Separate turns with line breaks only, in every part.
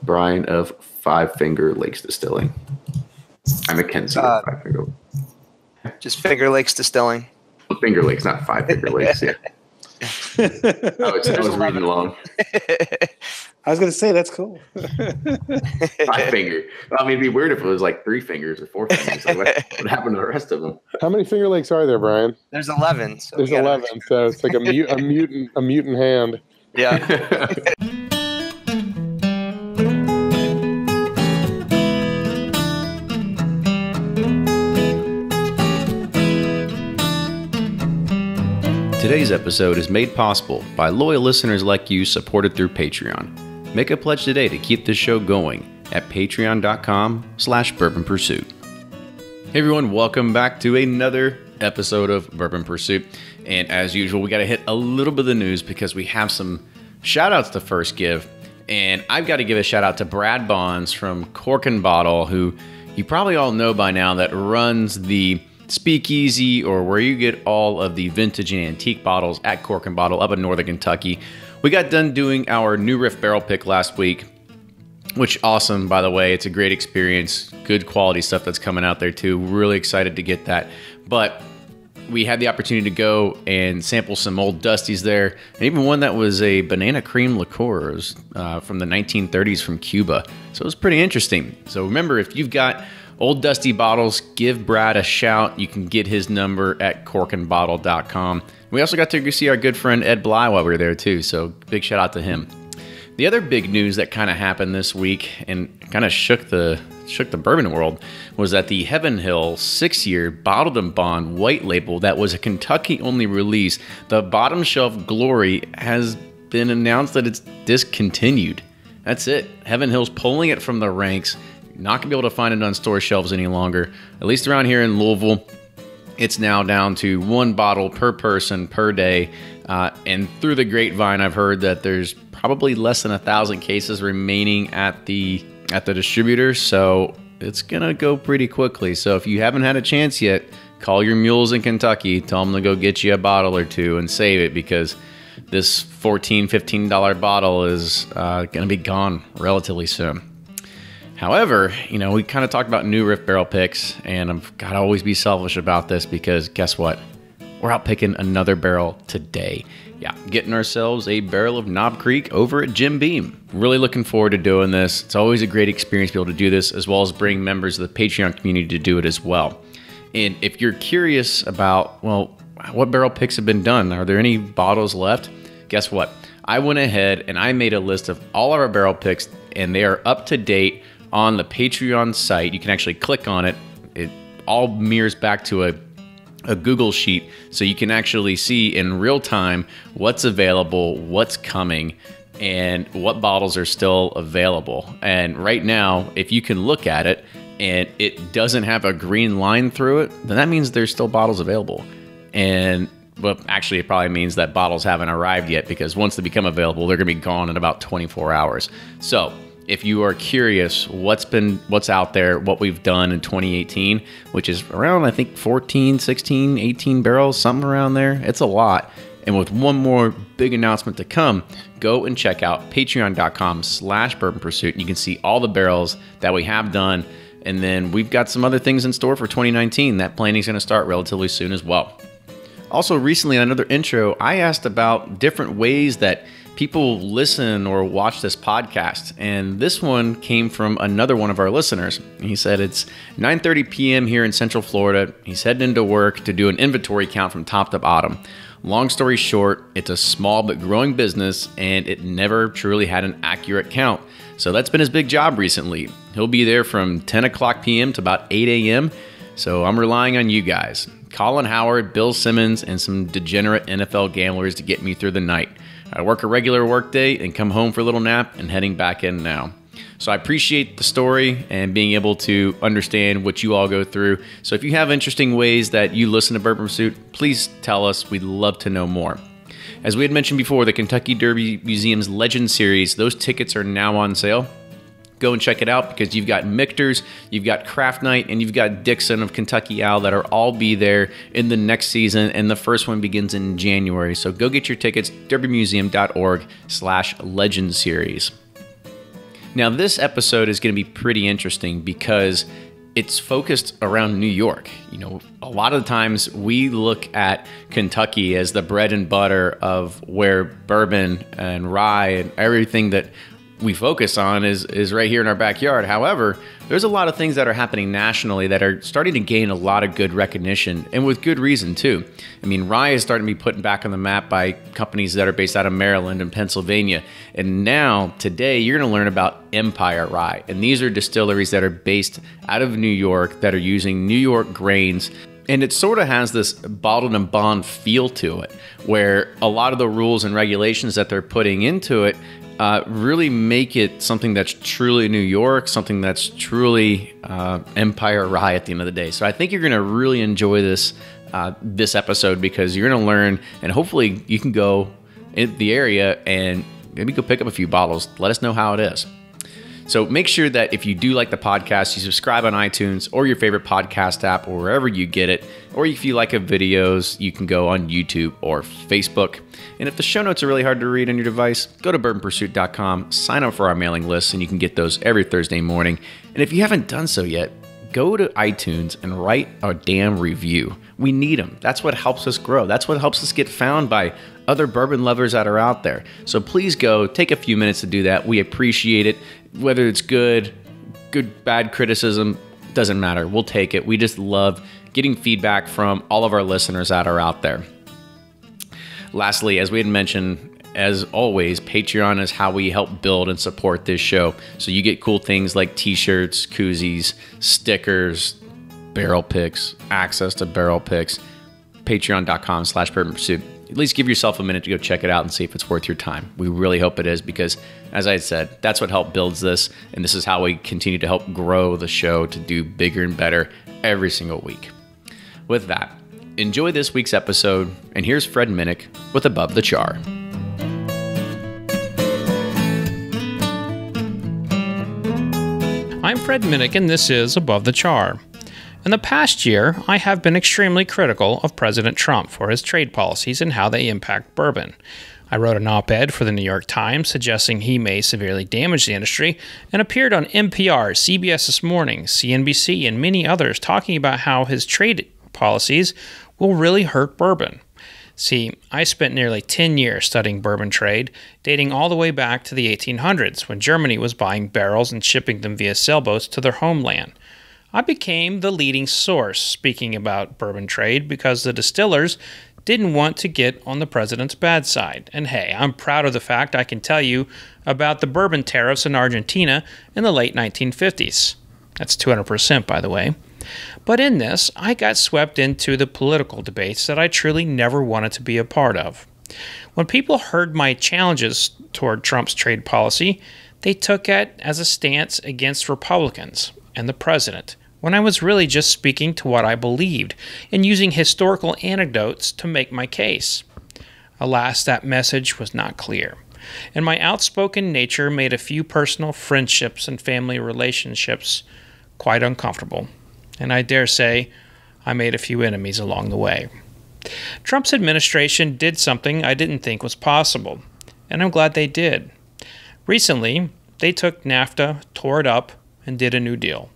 Brian of Five Finger Lakes Distilling. I'm McKenzie of Five Finger.
Just Finger Lakes Distilling.
Finger Lakes, not Five Finger Lakes. Yeah. I was reading along.
I was going to say, that's cool.
5 finger. Well, I mean, it'd be weird if it was like 3 fingers or 4 fingers. Like what happened to the rest of them?
How many Finger Lakes are there, Brian?
There's 11. So
there's 11, so it's like a mutant hand.
Yeah.
Today's episode is made possible by loyal listeners like you supported through Patreon. Make a pledge today to keep this show going at patreon.com/Bourbon Pursuit. Hey everyone, welcome back to another episode of Bourbon Pursuit. And as usual, we got to hit a little bit of the news because we have some shout outs to first give. And I've got to give a shout out to Brad Bonds from Cork and Bottle, who you probably all know by now, that runs the Speakeasy, or where you get all of the vintage and antique bottles at Cork and Bottle up in northern Kentucky. We got done doing our new Riff barrel pick last week, which awesome, by the way. It's a great experience. Good quality stuff that's coming out there too. Really excited to get that. But we had the opportunity to go and sample some old Dusties there, and even one that was a banana cream liqueur. It was, from the 1930s from Cuba. So it was pretty interesting. So remember, if you've got old dusty bottles, give Brad a shout. You can get his number at corkandbottle.com. We also got to go see our good friend Ed Bly while we were there too, so big shout out to him. The other big news that kind of happened this week and kind of shook the bourbon world was that the Heaven Hill 6-year bottled and bond white label that was a Kentucky-only release, the Bottom Shelf Glory, has been announced that it's discontinued. That's it. Heaven Hill's pulling it from the ranks. Not going to be able to find it on store shelves any longer. At least around here in Louisville, it's now down to 1 bottle per person per day. And through the grapevine, I've heard that there's probably less than 1,000 cases remaining at the distributor. So it's going to go pretty quickly. So if you haven't had a chance yet, call your mules in Kentucky. Tell them to go get you a bottle or two and save it, because this $14, $15 bottle is going to be gone relatively soon. However, we kind of talked about new Riff barrel picks, and I've got to always be selfish about this because guess what? We're out picking another barrel today. Yeah, getting ourselves a barrel of Knob Creek over at Jim Beam. Really looking forward to doing this. It's always a great experience to be able to do this, as well as bring members of the Patreon community to do it as well. And if you're curious about, well, what barrel picks have been done, are there any bottles left? Guess what? I went ahead and I made a list of all of our barrel picks, and they are up to date on the Patreon site. You can actually click on it. It all mirrors back to a Google sheet, so you can actually see in real time what's available, what's coming, and what bottles are still available. And right now, if you can look at it and it doesn't have a green line through it, then that means there's still bottles available. And well, actually, it probably means that bottles haven't arrived yet, because once they become available, they're going to be gone in about 24 hours. So if you are curious what's out there, what we've done in 2018, which is around, I think, 14, 16, 18 barrels, something around there. It's a lot. And with one more big announcement to come, go and check out patreon.com/Bourbon Pursuit. You can see all the barrels that we have done. And then we've got some other things in store for 2019. That planning is going to start relatively soon as well. Also, recently, in another intro, I asked about different ways that people listen or watch this podcast, and this one came from another one of our listeners. He said it's 9:30 p.m. here in Central Florida. He's heading into work to do an inventory count from top to bottom. Long story short, it's a small but growing business, and it never truly had an accurate count. So that's been his big job recently. He'll be there from 10 o'clock p.m. to about 8 a.m., so I'm relying on you guys, Colin Howard, Bill Simmons, and some degenerate NFL gamblers to get me through the night. I work a regular work day and come home for a little nap and heading back in now. So I appreciate the story and being able to understand what you all go through. So if you have interesting ways that you listen to Bourbon Pursuit, please tell us. We'd love to know more. As we had mentioned before, the Kentucky Derby Museum's Legend Series, those tickets are now on sale. Go and check it out, because you've got Michter's, you've got Craft Night, and you've got Dixon of Kentucky Owl that are all be there in the next season, and the first one begins in January. So go get your tickets, derbymuseum.org/Legend Series. Now, this episode is going to be pretty interesting because it's focused around New York. You know, a lot of the times we look at Kentucky as the bread and butter of where bourbon and rye and everything that we focus on is right here in our backyard. However, there's a lot of things that are happening nationally that are starting to gain a lot of good recognition, and with good reason too. I mean, rye is starting to be put back on the map by companies that are based out of Maryland and Pennsylvania. And now, today, you're going to learn about Empire Rye. And these are distilleries that are based out of New York that are using New York grains. And it sort of has this bottled and bond feel to it, where a lot of the rules and regulations that they're putting into it really make it something that's truly New York, something that's truly Empire Rye at the end of the day. So I think you're going to really enjoy this episode because you're going to learn, and hopefully you can go in the area and maybe go pick up a few bottles. Let us know how it is. So make sure that if you do like the podcast, you subscribe on iTunes or your favorite podcast app or wherever you get it. Or if you like videos, you can go on YouTube or Facebook. And if the show notes are really hard to read on your device, go to bourbonpursuit.com, sign up for our mailing list, and you can get those every Thursday morning. And if you haven't done so yet, go to iTunes and write a damn review. We need them. That's what helps us grow. That's what helps us get found by other bourbon lovers that are out there. So please go take a few minutes to do that. We appreciate it. Whether it's good, bad criticism, doesn't matter. We'll take it. We just love getting feedback from all of our listeners that are out there. Lastly, as we had mentioned, as always, Patreon is how we help build and support this show. So you get cool things like t-shirts, koozies, stickers, barrel picks, access to barrel picks, patreon.com/bourbonpursuit. At least give yourself a minute to go check it out and see if it's worth your time. We really hope it is because, as I said, that's what helped builds this, and this is how we continue to help grow the show to do bigger and better every single week. With that, enjoy this week's episode, and here's Fred Minnick with Above the Char.
I'm Fred Minnick, and this is Above the Char. In the past year, I have been extremely critical of President Trump for his trade policies and how they impact bourbon. I wrote an op-ed for the New York Times suggesting he may severely damage the industry and appeared on NPR, CBS This Morning, CNBC, and many others talking about how his trade policies will really hurt bourbon. See, I spent nearly 10 years studying bourbon trade, dating all the way back to the 1800s when Germany was buying barrels and shipping them via sailboats to their homeland. I became the leading source speaking about bourbon trade because the distillers didn't want to get on the president's bad side. And hey, I'm proud of the fact I can tell you about the bourbon tariffs in Argentina in the late 1950s. That's 200%, by the way. But in this, I got swept into the political debates that I truly never wanted to be a part of. When people heard my challenges toward Trump's trade policy, they took it as a stance against Republicans and the president, when I was really just speaking to what I believed and using historical anecdotes to make my case. Alas, that message was not clear, and my outspoken nature made a few personal friendships and family relationships quite uncomfortable, and I dare say I made a few enemies along the way. Trump's administration did something I didn't think was possible, and I'm glad they did. Recently, they took NAFTA, tore it up, and did a new deal.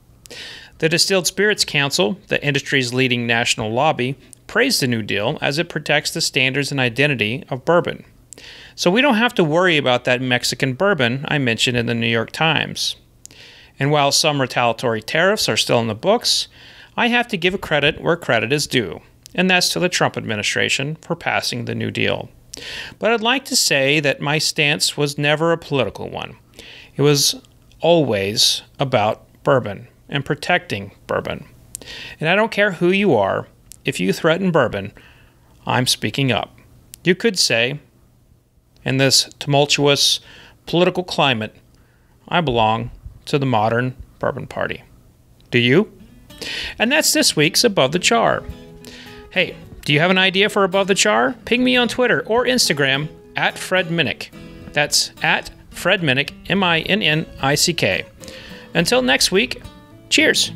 The Distilled Spirits Council, the industry's leading national lobby, praised the New Deal as it protects the standards and identity of bourbon. So we don't have to worry about that Mexican bourbon I mentioned in the New York Times. And while some retaliatory tariffs are still in the books, I have to give credit where credit is due, and that's to the Trump administration for passing the New Deal. But I'd like to say that my stance was never a political one. It was always about bourbon and protecting bourbon. And I don't care who you are, if you threaten bourbon, I'm speaking up. You could say, in this tumultuous political climate, I belong to the modern bourbon party. Do you? And that's this week's Above the Char. Hey, do you have an idea for Above the Char? Ping me on Twitter or Instagram at Fred Minnick. That's at Fred Minnick, M-I-N-N-I-C-K. Until next week, cheers.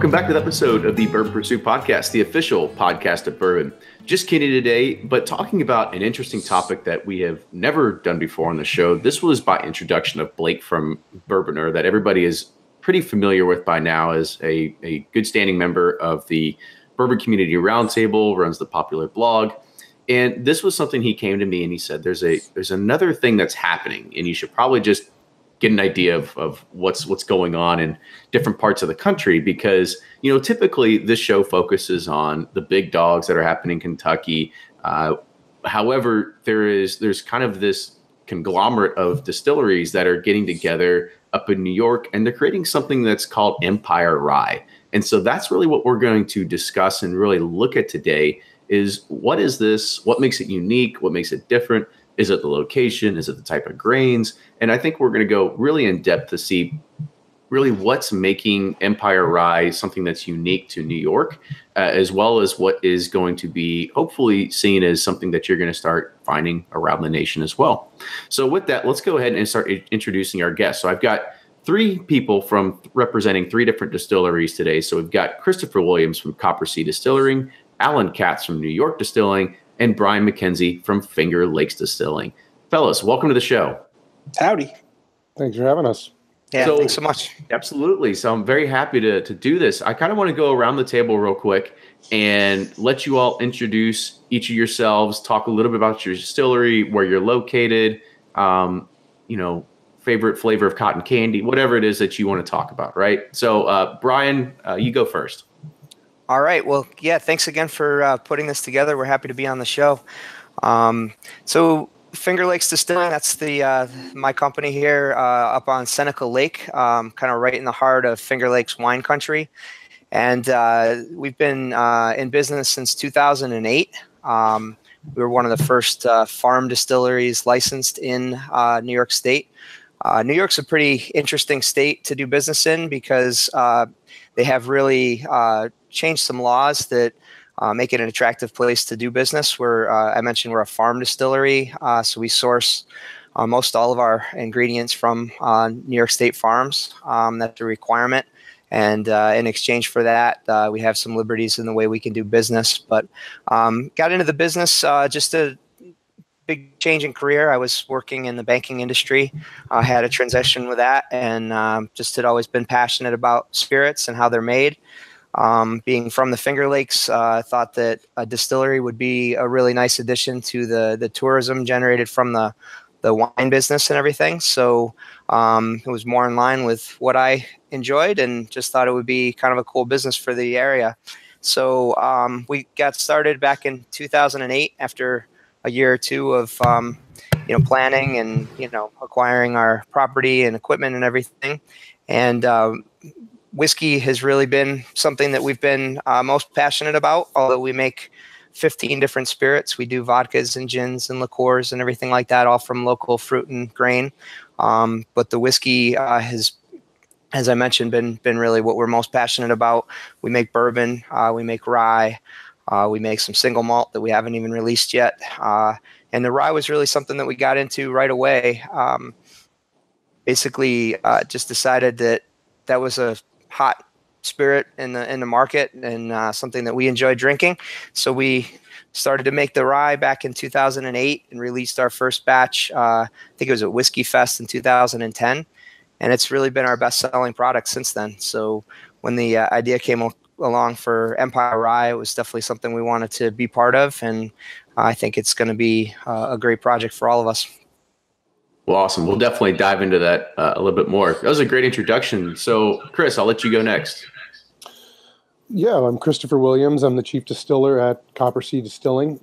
Welcome back to the episode of the Bourbon Pursuit Podcast, the official podcast of bourbon. Just kidding today, but talking about an interesting topic that we have never done before on the show. This was by introduction of Blake from Bourboner, that everybody is pretty familiar with by now as a good standing member of the Bourbon Community Roundtable, runs the popular blog. And this was something he came to me and he said, there's another thing that's happening, and you should probably just get an idea of what's going on in different parts of the country, because, you know, typically this show focuses on the big dogs that are happening in Kentucky. However, there's kind of this conglomerate of distilleries that are getting together up in New York, and they're creating something that's called Empire Rye. And so that's really what we're going to discuss and really look at today is, what is this? What makes it unique? What makes it different? Is it the location? Is it the type of grains? And I think we're going to go really in depth to see really what's making Empire Rye something that's unique to New York, as well as what is going to be hopefully seen as something that you're going to start finding around the nation as well. So with that, let's go ahead and start introducing our guests. So I've got three people from representing three different distilleries today. So we've got Christopher Williams from Coppersea Distilling, Alan Katz from New York Distilling, and Brian McKenzie from Finger Lakes Distilling. Fellas, welcome to the show.
Howdy.
Thanks for having us.
Yeah, thanks so much.
Absolutely. So I'm very happy to do this. I kind of want to go around the table real quick and let you all introduce each of yourselves, talk a little bit about your distillery, where you're located, favorite flavor of cotton candy, whatever it is that you want to talk about, right? So Brian, you go first.
All right. Well, yeah, thanks again for putting this together. We're happy to be on the show. So Finger Lakes Distilling, that's my company here up on Seneca Lake, kind of right in the heart of Finger Lakes wine country. And we've been in business since 2008. We were one of the first farm distilleries licensed in New York State. New York's a pretty interesting state to do business in because they have really changed some laws that make it an attractive place to do business. I mentioned we're a farm distillery, so we source most all of our ingredients from New York State farms. That's a requirement. And in exchange for that, we have some liberties in the way we can do business. But got into the business just a big change in career. I was working in the banking industry. I had a transition with that, and just had always been passionate about spirits and how they're made. Being from the Finger Lakes, thought that a distillery would be a really nice addition to the tourism generated from the wine business and everything. So it was more in line with what I enjoyed, and just thought it would be kind of a cool business for the area. So we got started back in 2008 after a year or two of planning and acquiring our property and equipment and everything. And whiskey has really been something that we've been most passionate about. Although we make 15 different spirits, we do vodkas and gins and liqueurs and everything like that, all from local fruit and grain. But the whiskey has, as I mentioned, been really what we're most passionate about. We make bourbon, we make rye, we make some single malt that we haven't even released yet. And the rye was really something that we got into right away. Basically, just decided that was a hot spirit in the market, and something that we enjoy drinking. So we started to make the rye back in 2008 and released our first batch. I think it was at Whiskey Fest in 2010, and it's really been our best-selling product since then. So when the idea came along for Empire Rye, it was definitely something we wanted to be part of, and I think it's going to be a great project for all of us.
Well, awesome. We'll definitely dive into that a little bit more. That was a great introduction. So, Chris, I'll let you go next.
Yeah, I'm Christopher Williams. I'm the chief distiller at Coppersea Distilling.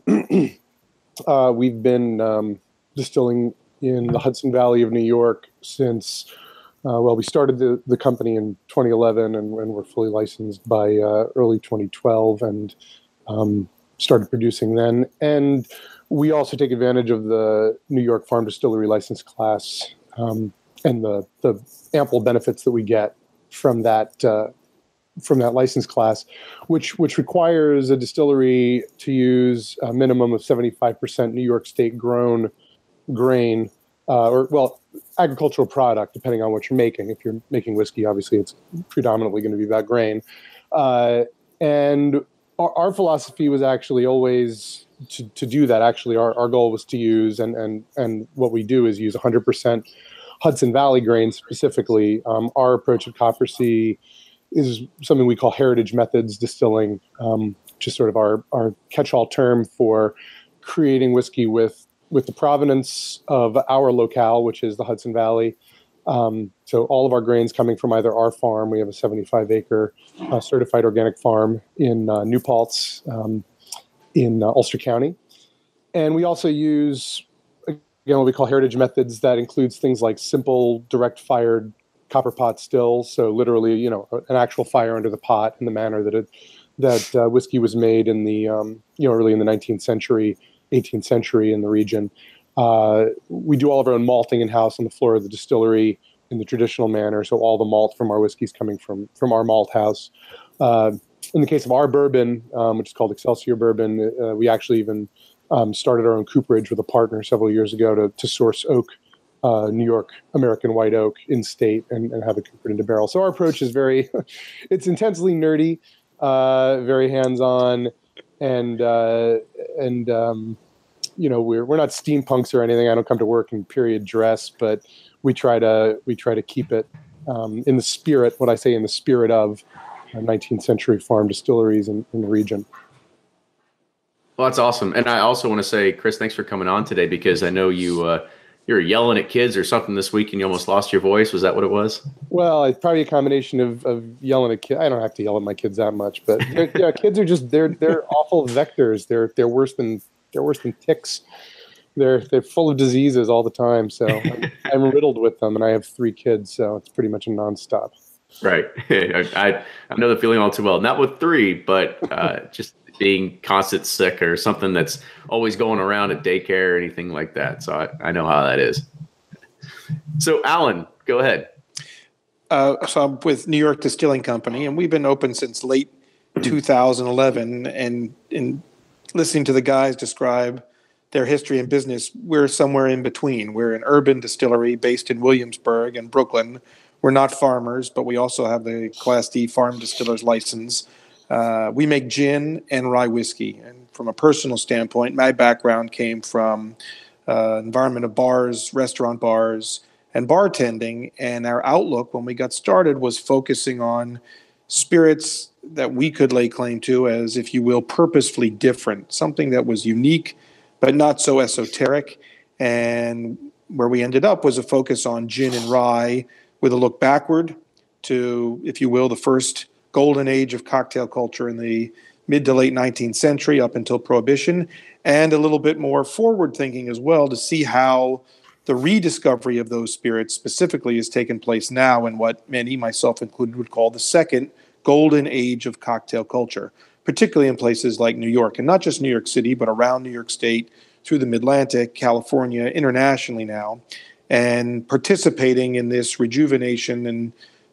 We've been distilling in the Hudson Valley of New York since, we started the company in 2011 and we're fully licensed by early 2012 and started producing then. And we also take advantage of the New York Farm Distillery license class and the ample benefits that we get from that license class, which requires a distillery to use a minimum of 75% New York State grown grain, agricultural product, depending on what you're making. If you're making whiskey, obviously it's predominantly going to be that grain. And our philosophy was actually always to do that. Actually, our goal was to use, and what we do is use 100% Hudson Valley grains specifically. Our approach at Coppersea is something we call heritage methods distilling, which is sort of our catch-all term for creating whiskey with the provenance of our locale, which is the Hudson Valley. So all of our grains coming from either our farm. We have a 75-acre certified organic farm in New Paltz in Ulster County. And we also use, again, what we call heritage methods. That includes things like simple direct-fired copper pot stills. So literally, an actual fire under the pot in the manner that whiskey was made in the, early in the 19th century, 18th century in the region. We do all of our own malting in-house on the floor of the distillery in the traditional manner. So all the malt from our whiskey's coming from our malt house. In the case of our bourbon, which is called Excelsior Bourbon, we actually even started our own cooperage with a partner several years ago to source oak, New York American white oak in state and have it coopered into barrel. So our approach is it's intensely nerdy, very hands-on, and we're not steampunks or anything. I don't come to work in period dress, but we try to keep it in the spirit. What I say, in the spirit of 19th century farm distilleries in the region.
Well, that's awesome. And I also want to say, Chris, thanks for coming on today, because I know you were yelling at kids or something this week and you almost lost your voice. Was that what it was?
Well, it's probably a combination of yelling at kids. I don't have to yell at my kids that much, but kids are just they're awful vectors. They're worse than ticks. They're full of diseases all the time. So I'm riddled with them, and I have 3 kids, so it's pretty much a nonstop.
Right. I know the feeling all too well. Not with 3, but just being constant sick or something that's always going around at daycare or anything like that. So I know how that is. So Alan, go ahead.
So I'm with New York Distilling Company, and we've been open since late 2011. And in listening to the guys describe their history and business, we're somewhere in between. We're an urban distillery based in Williamsburg and Brooklyn. We're not farmers, but we also have the Class D farm distiller's license. We make gin and rye whiskey. And from a personal standpoint, my background came from environment of bars, restaurant bars, and bartending. And our outlook when we got started was focusing on spirits that we could lay claim to as, if you will, purposefully different, something that was unique, but not so esoteric. And where we ended up was a focus on gin and rye with a look backward to, if you will, the first golden age of cocktail culture in the mid to late 19th century up until Prohibition, and a little bit more forward thinking as well to see how the rediscovery of those spirits specifically has taken place now in what many, myself included, would call the second golden age of cocktail culture, particularly in places like New York, and not just New York City, but around New York State, through the Mid-Atlantic, California, internationally now, and participating in this rejuvenation and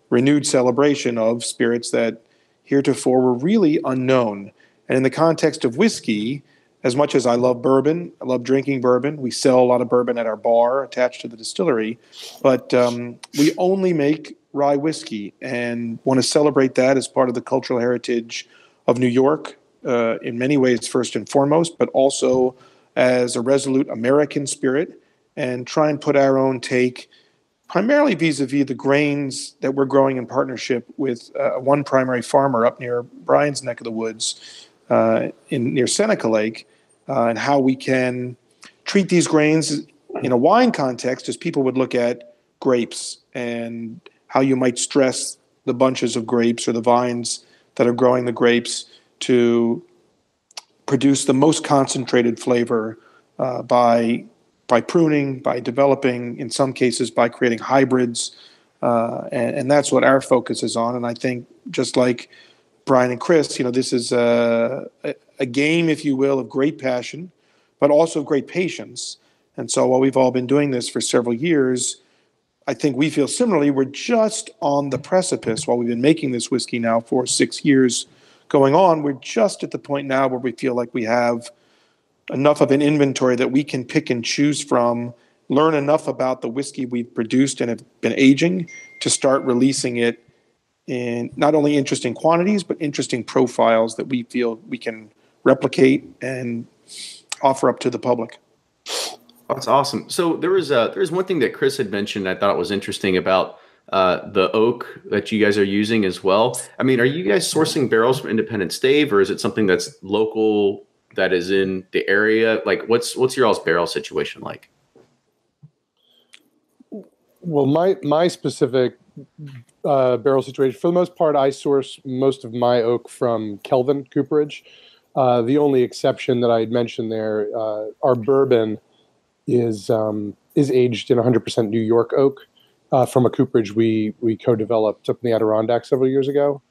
renewed celebration of spirits that heretofore were really unknown. And in the context of whiskey, as much as I love bourbon, I love drinking bourbon. We sell a lot of bourbon at our bar attached to the distillery, but we only make rye whiskey and want to celebrate that as part of the cultural heritage of New York, in many ways first and foremost, but also as a resolute American spirit, and try and put our own take primarily vis-a-vis the grains that we're growing in partnership with one primary farmer up near Brian's neck of the woods near Seneca Lake, and how we can treat these grains in a wine context as people would look at grapes, and how you might stress the bunches of grapes or the vines that are growing the grapes to produce the most concentrated flavor by pruning, by developing, in some cases, by creating hybrids. And that's what our focus is on. And I think, just like Brian and Chris, this is a game, if you will, of great passion, but also of great patience. And so while we've all been doing this for several years, I think we feel similarly. We're just on the precipice. While we've been making this whiskey now for 6 years going on, we're just at the point now where we feel like we have enough of an inventory that we can pick and choose from, learn enough about the whiskey we've produced and have been aging to start releasing it in not only interesting quantities, but interesting profiles that we feel we can replicate and offer up to the public.
That's awesome. So there's one thing that Chris had mentioned I thought was interesting about the oak that you guys are using as well. I mean, are you guys sourcing barrels from Independent Stave, or is it something that's local that is in the area? Like, what's your all's barrel situation like?
Well, my specific barrel situation, for the most part, I source most of my oak from Kelvin Cooperage. The only exception that I had mentioned there, our bourbon is aged in 100% New York oak from a cooperage we co-developed up in the Adirondacks several years ago.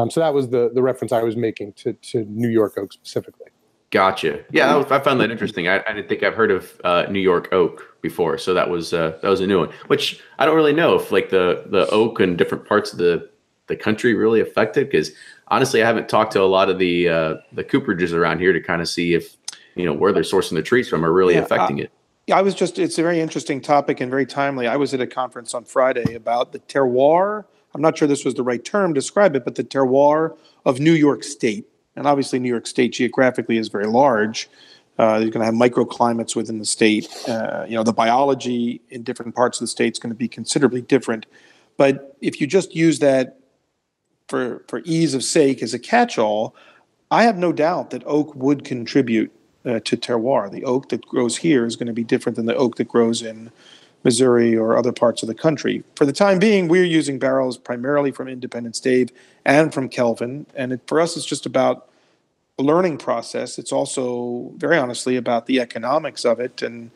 So that was the reference I was making to New York oak specifically. Gotcha.
Yeah, I found that interesting. I didn't think I've heard of New York oak before, so that was a new one. Which I don't really know if like the oak in different parts of the country really affected, because honestly, I haven't talked to a lot of the cooperages around here to kind of see if where they're sourcing the trees from are really affecting it.
Yeah, it's a very interesting topic and very timely. I was at a conference on Friday about the terroir. I'm not sure this was the right term to describe it, but the terroir of New York State. And obviously, New York State geographically is very large. You're going to have microclimates within the state. The biology in different parts of the state is going to be considerably different. But if you just use that for ease of sake as a catch-all, I have no doubt that oak would contribute to terroir. The oak that grows here is going to be different than the oak that grows in Missouri or other parts of the country. For the time being, we're using barrels primarily from Independent Stave and from Kelvin. And for us, it's just about a learning process. It's also, very honestly, about the economics of it and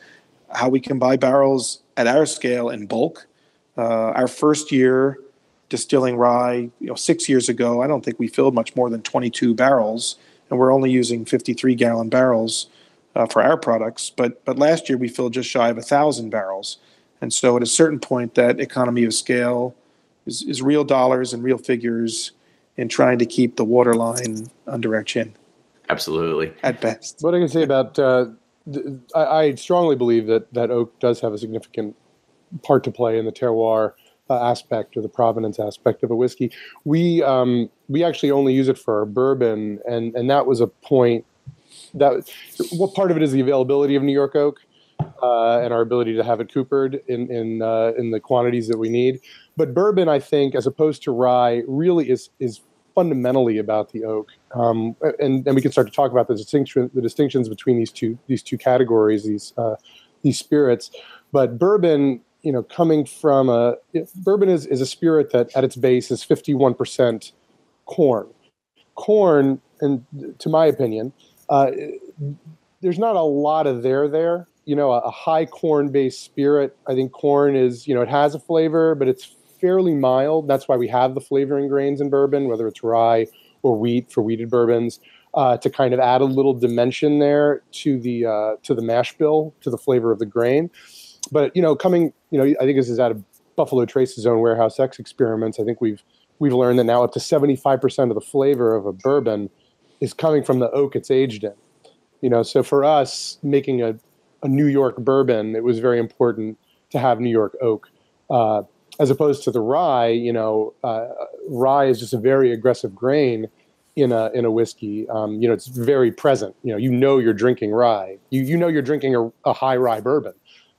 how we can buy barrels at our scale in bulk. Our first year distilling rye, 6 years ago, I don't think we filled much more than 22 barrels. And we're only using 53-gallon barrels for our products. But last year, we filled just shy of 1,000 barrels. And so at a certain point, that economy of scale is real dollars and real figures in trying to keep the waterline under our chin.
Absolutely.
At best.
What I can say about, I strongly believe that oak does have a significant part to play in the terroir aspect or the provenance aspect of a whiskey. We actually only use it for our bourbon, and that was a point that what part of it is the availability of New York oak and our ability to have it coopered in the quantities that we need. But bourbon, I think, as opposed to rye, really is fundamentally about the oak, and we can start to talk about the distinctions between these two categories, these spirits. But bourbon, coming from bourbon is a spirit that at its base is 51% corn. Corn, and to my opinion, there's not a lot of there. A high corn-based spirit, I think corn is, it has a flavor, but it's fairly mild. That's why we have the flavoring grains in bourbon, whether it's rye or wheat for wheated bourbons, to kind of add a little dimension there to the mash bill, to the flavor of the grain. But I think this is out of Buffalo Trace's own Warehouse X experiments. I think we've learned that now up to 75% of the flavor of a bourbon is coming from the oak it's aged in. So for us making a New York bourbon, it was very important to have New York oak, as opposed to the rye. Rye is just a very aggressive grain in a whiskey. It's very present. You're drinking rye. You're drinking a high rye bourbon,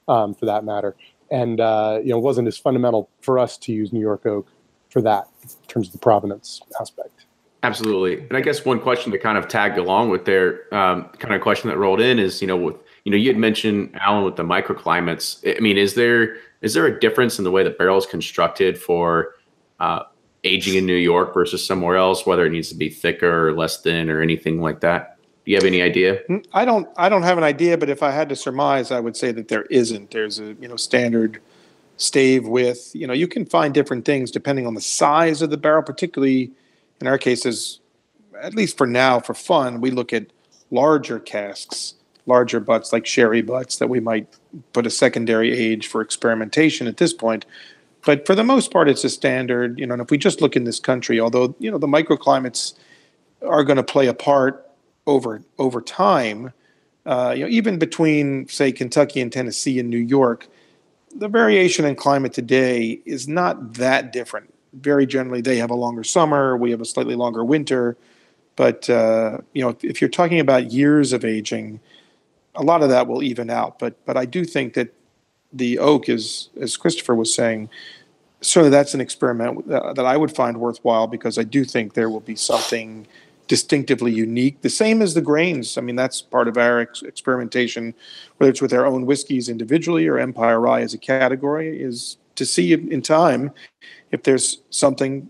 for that matter. And it wasn't as fundamental for us to use New York oak for that in terms of the provenance aspect.
Absolutely. And I guess one question to kind of tag along with there, kind of question that rolled in is, you had mentioned, Alan, with the microclimates. I mean, is there a difference in the way the barrel is constructed for aging in New York versus somewhere else, whether it needs to be thicker or less thin or anything like that? Do you have any idea?
I don't have an idea, but if I had to surmise, I would say that there isn't. There's a standard stave width. You can find different things depending on the size of the barrel, particularly in our cases, at least for now, for fun, we look at larger casks, larger butts like sherry butts that we might put a secondary age for experimentation at this point. But for the most part, it's a standard, and if we just look in this country, although, the microclimates are going to play a part over time, even between, say, Kentucky and Tennessee and New York, the variation in climate today is not that different very generally they have a longer summer, we have a slightly longer winter. But, if you're talking about years of aging, a lot of that will even out. But I do think that the oak is, as Christopher was saying, certainly that's an experiment that I would find worthwhile, because I do think there will be something distinctively unique. The same as the grains. I mean, that's part of our experimentation, whether it's with our own whiskeys individually or Empire Rye as a category, is to see in time if there's something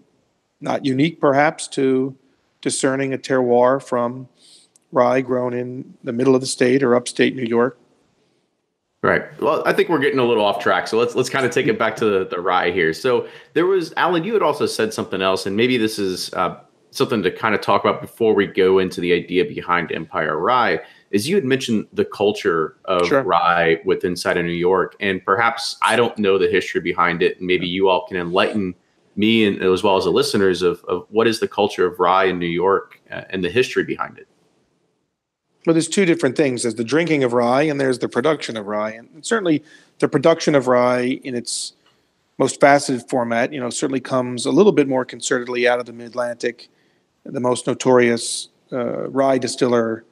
not unique perhaps to discerning a terroir from rye grown in the middle of the state or upstate New York.
Right. Well, I think we're getting a little off track, so let's kind of take it back to the rye here. So there was, Alan, you had also said something else, and maybe this is something to kind of talk about before we go into the idea behind Empire Rye, is you had mentioned the culture of rye with inside of New York, and perhaps I don't know the history behind it, and maybe you all can enlighten me and as well as the listeners of what is the culture of rye in New York and the history behind it.
Well, there's two different things. There's the drinking of rye and there's the production of rye. And certainly the production of rye in its most faceted format, certainly comes a little bit more concertedly out of the Mid-Atlantic. The most notorious rye distiller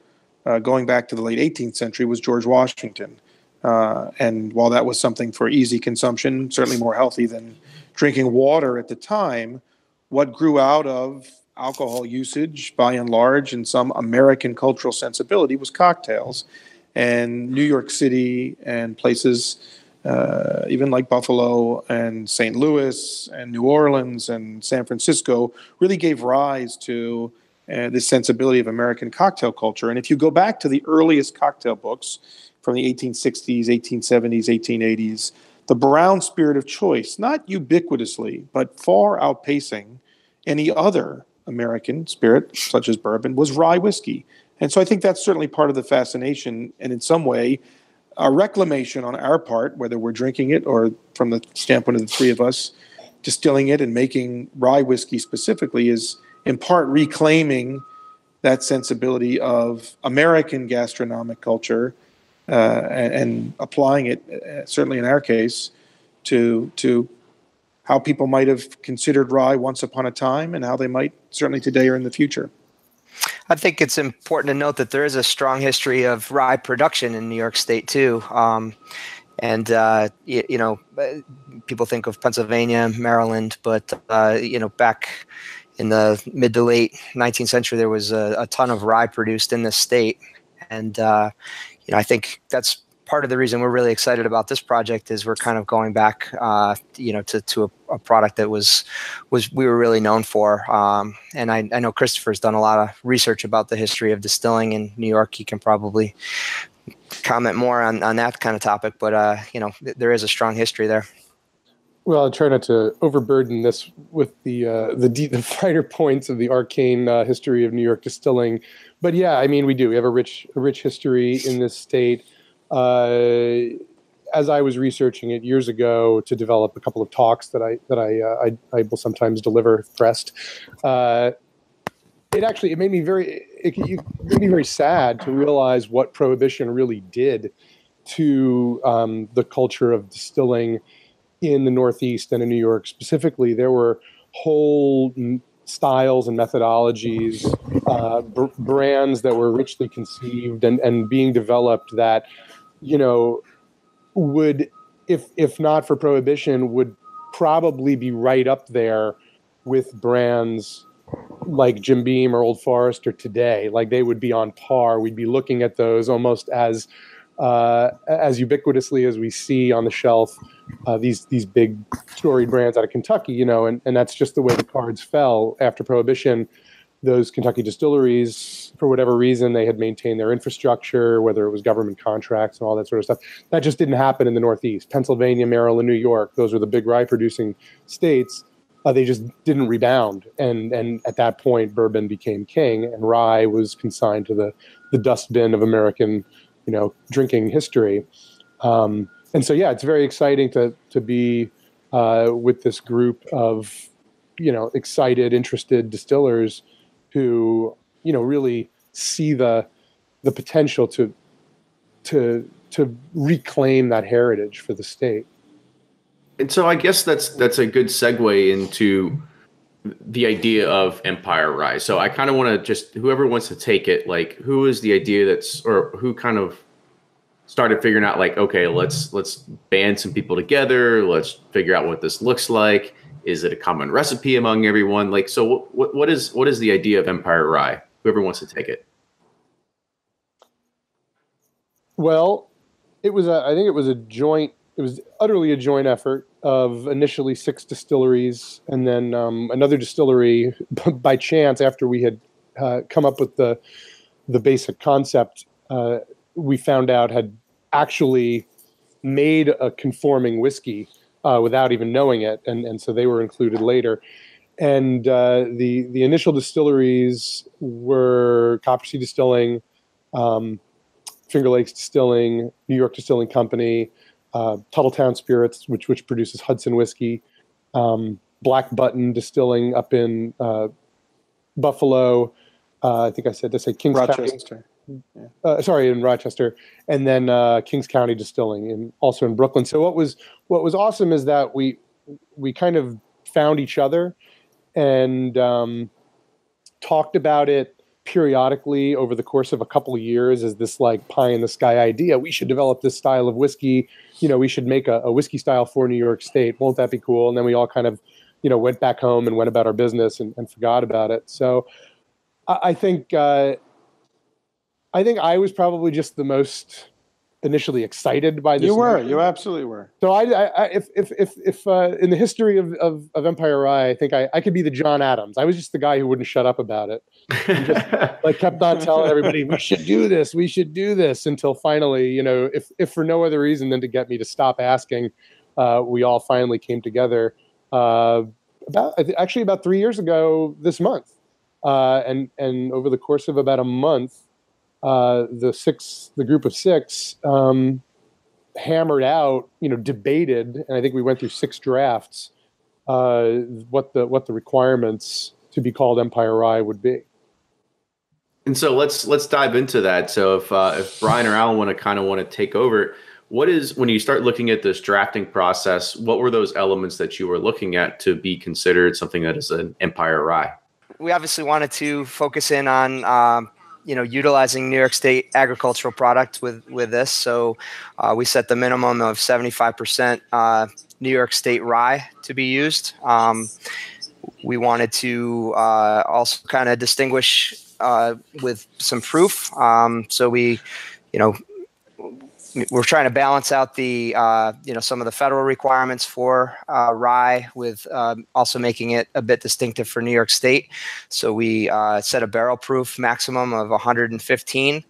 going back to the late 18th century was George Washington. And while that was something for easy consumption, certainly more healthy than drinking water at the time, what grew out of alcohol usage by and large and some American cultural sensibility was cocktails. And New York City and places even like Buffalo and St. Louis and New Orleans and San Francisco really gave rise to this sensibility of American cocktail culture. And if you go back to the earliest cocktail books from the 1860s, 1870s, 1880s, the brown spirit of choice, not ubiquitously, but far outpacing any other American spirit, such as bourbon, was rye whiskey. And so I think that's certainly part of the fascination, and in some way, a reclamation on our part, whether we're drinking it or from the standpoint of the three of us, distilling it and making rye whiskey specifically, is in part reclaiming that sensibility of American gastronomic culture and applying it, certainly in our case, to how people might have considered rye once upon a time and how they might certainly today or in the future.
I think it's important to note that there is a strong history of rye production in New York State too. People think of Pennsylvania, Maryland, but back in the mid to late 19th century, there was a ton of rye produced in this state. And, I think that's part of the reason we're really excited about this project is we're kind of going back, to a product that was we were really known for. And I know Christopher's done a lot of research about the history of distilling in New York. He can probably comment more on that kind of topic, but there is a strong history there.
Well, I'll try not to overburden this with the finer points of the arcane history of New York distilling. But yeah, I mean, we do. We have a rich history in this state. As I was researching it years ago to develop a couple of talks that I will sometimes deliver pressed, it made me very sad to realize what Prohibition really did to the culture of distilling in the Northeast and in New York specifically. There were whole styles and methodologies, brands that were richly conceived and being developed that, would, if not for Prohibition, would probably be right up there with brands like Jim Beam or Old Forester today. Like they would be on par. We'd be looking at those almost as ubiquitously as we see on the shelf these big storied brands out of Kentucky, and that's just the way the cards fell after Prohibition. Those Kentucky distilleries, for whatever reason, they had maintained their infrastructure, whether it was government contracts and all that sort of stuff. That just didn't happen in the Northeast. Pennsylvania, Maryland, New York, those were the big rye producing states. They just didn't rebound. And at that point, bourbon became king and rye was consigned to the dustbin of American drinking history. And so, yeah, it's very exciting to be with this group of, excited, interested distillers who, really see the potential to reclaim that heritage for the state.
And so I guess that's a good segue into the idea of Empire Rye. So I kind of want to just, whoever wants to take it, like, who is the idea or who kind of started figuring out, like, okay, let's band some people together. Let's figure out what this looks like. Is it a common recipe among everyone? Like, so what is the idea of Empire Rye? Whoever wants to take it.
Well, I think it was utterly a joint effort of initially 6 distilleries, and then another distillery by chance, after we had come up with the basic concept, we found out had actually made a conforming whiskey without even knowing it, and so they were included later. And the initial distilleries were Coppersea Distilling, Finger Lakes Distilling, New York Distilling Company, Tuttletown Spirits, which produces Hudson whiskey, Black Button Distilling up in Buffalo. I think I said Kings
Rochester.
County. In Rochester, and then Kings County Distilling, also in Brooklyn. So what was awesome is that we kind of found each other and talked about it periodically over the course of a couple of years as this like pie in the sky idea. We should develop this style of whiskey. We should make a whiskey style for New York State. Won't that be cool? And then we all kind of, went back home and went about our business and forgot about it. So I think I was probably just the most initially excited by this.
You absolutely were.
So if in the history of Empire Rye, I think I could be the John Adams. I was just the guy who wouldn't shut up about it. And just like kept on telling everybody we should do this until finally, if for no other reason than to get me to stop asking, we all finally came together about 3 years ago this month, and over the course of about a month. The group of 6 hammered out, debated, and I think we went through 6 drafts, what the requirements to be called Empire Rye would be.
And so let's dive into that. So if Brian or Alan want to take over, when you start looking at this drafting process, what were those elements that you were looking at to be considered something that is an Empire Rye?
We obviously wanted to focus in on utilizing New York State agricultural product with this. So we set the minimum of 75% New York State rye to be used. We wanted to also kind of distinguish with some proof. So we're trying to balance out the some of the federal requirements for rye with also making it a bit distinctive for New York State. So we set a barrel proof maximum of 115,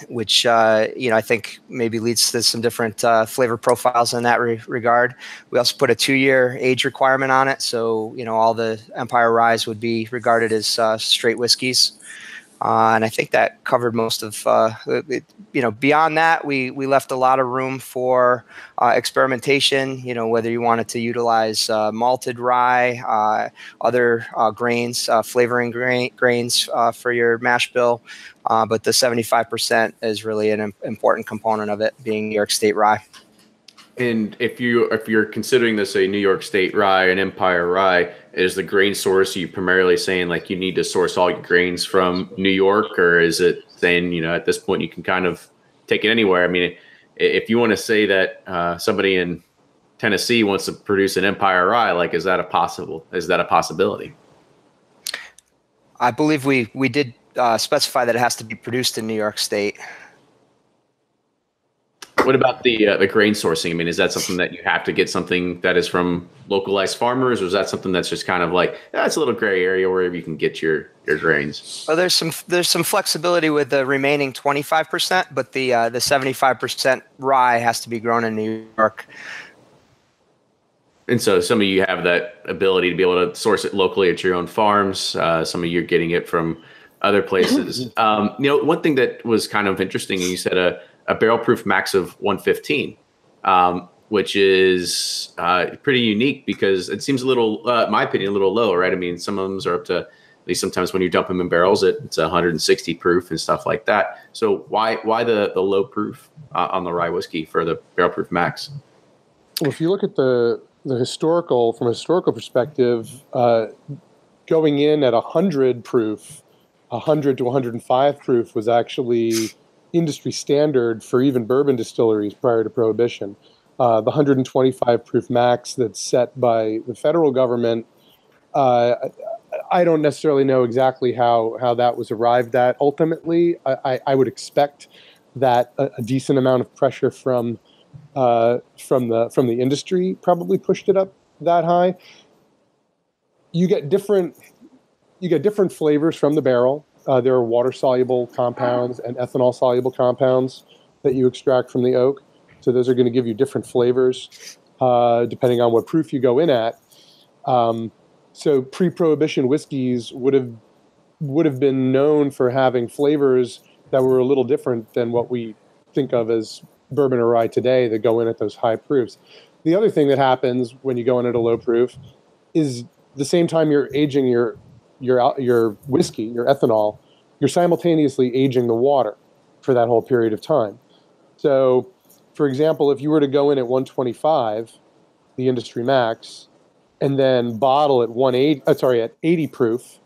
which I think maybe leads to some different flavor profiles in that regard. We also put a 2-year age requirement on it, so all the Empire Ryes would be regarded as straight whiskeys. And I think that covered most of beyond that, we left a lot of room for experimentation, whether you wanted to utilize malted rye, other grains, flavoring grains for your mash bill. But the 75% is really an important component of it, being New York State rye.
And if you're considering this a New York State rye, an Empire Rye, is the grain source, are you primarily saying like you need to source all your grains from New York, or is it saying, at this point you can kind of take it anywhere? I mean, if you want to say that somebody in Tennessee wants to produce an Empire Rye, like, is that a possibility?
I believe we did specify that it has to be produced in New York State.
What about the grain sourcing? I mean, is that something that you have to get something that is from localized farmers, or is that something that's just kind of like, it's a little gray area wherever you can get your grains?
Well, there's some flexibility with the remaining 25%, but the 75% rye has to be grown in New York.
And so some of you have that ability to be able to source it locally at your own farms. Some of you are getting it from other places. One thing that was kind of interesting, you said a barrel proof max of 115, which is pretty unique because it seems a little, in my opinion, a little low, right? I mean, some of them are up to, at least sometimes when you dump them in barrels, it's 160 proof and stuff like that. So why the low proof on the rye whiskey for the barrel proof max?
Well, if you look at the historical, from a historical perspective, going in at 100 proof, 100 to 105 proof was actually industry standard for even bourbon distilleries prior to Prohibition. The 125 proof max that's set by the federal government, I don't necessarily know exactly how that was arrived at ultimately. I would expect that a decent amount of pressure from the industry probably pushed it up that high. You get different flavors from the barrel. There are water-soluble compounds and ethanol-soluble compounds that you extract from the oak. So those are going to give you different flavors depending on what proof you go in at. So pre-Prohibition whiskeys would have been known for having flavors that were a little different than what we think of as bourbon or rye today that go in at those high proofs. The other thing that happens when you go in at a low proof is the same time you're aging your whiskey, your ethanol, you're simultaneously aging the water for that whole period of time. So, for example, if you were to go in at 125, the industry max, and then bottle at 80 proof,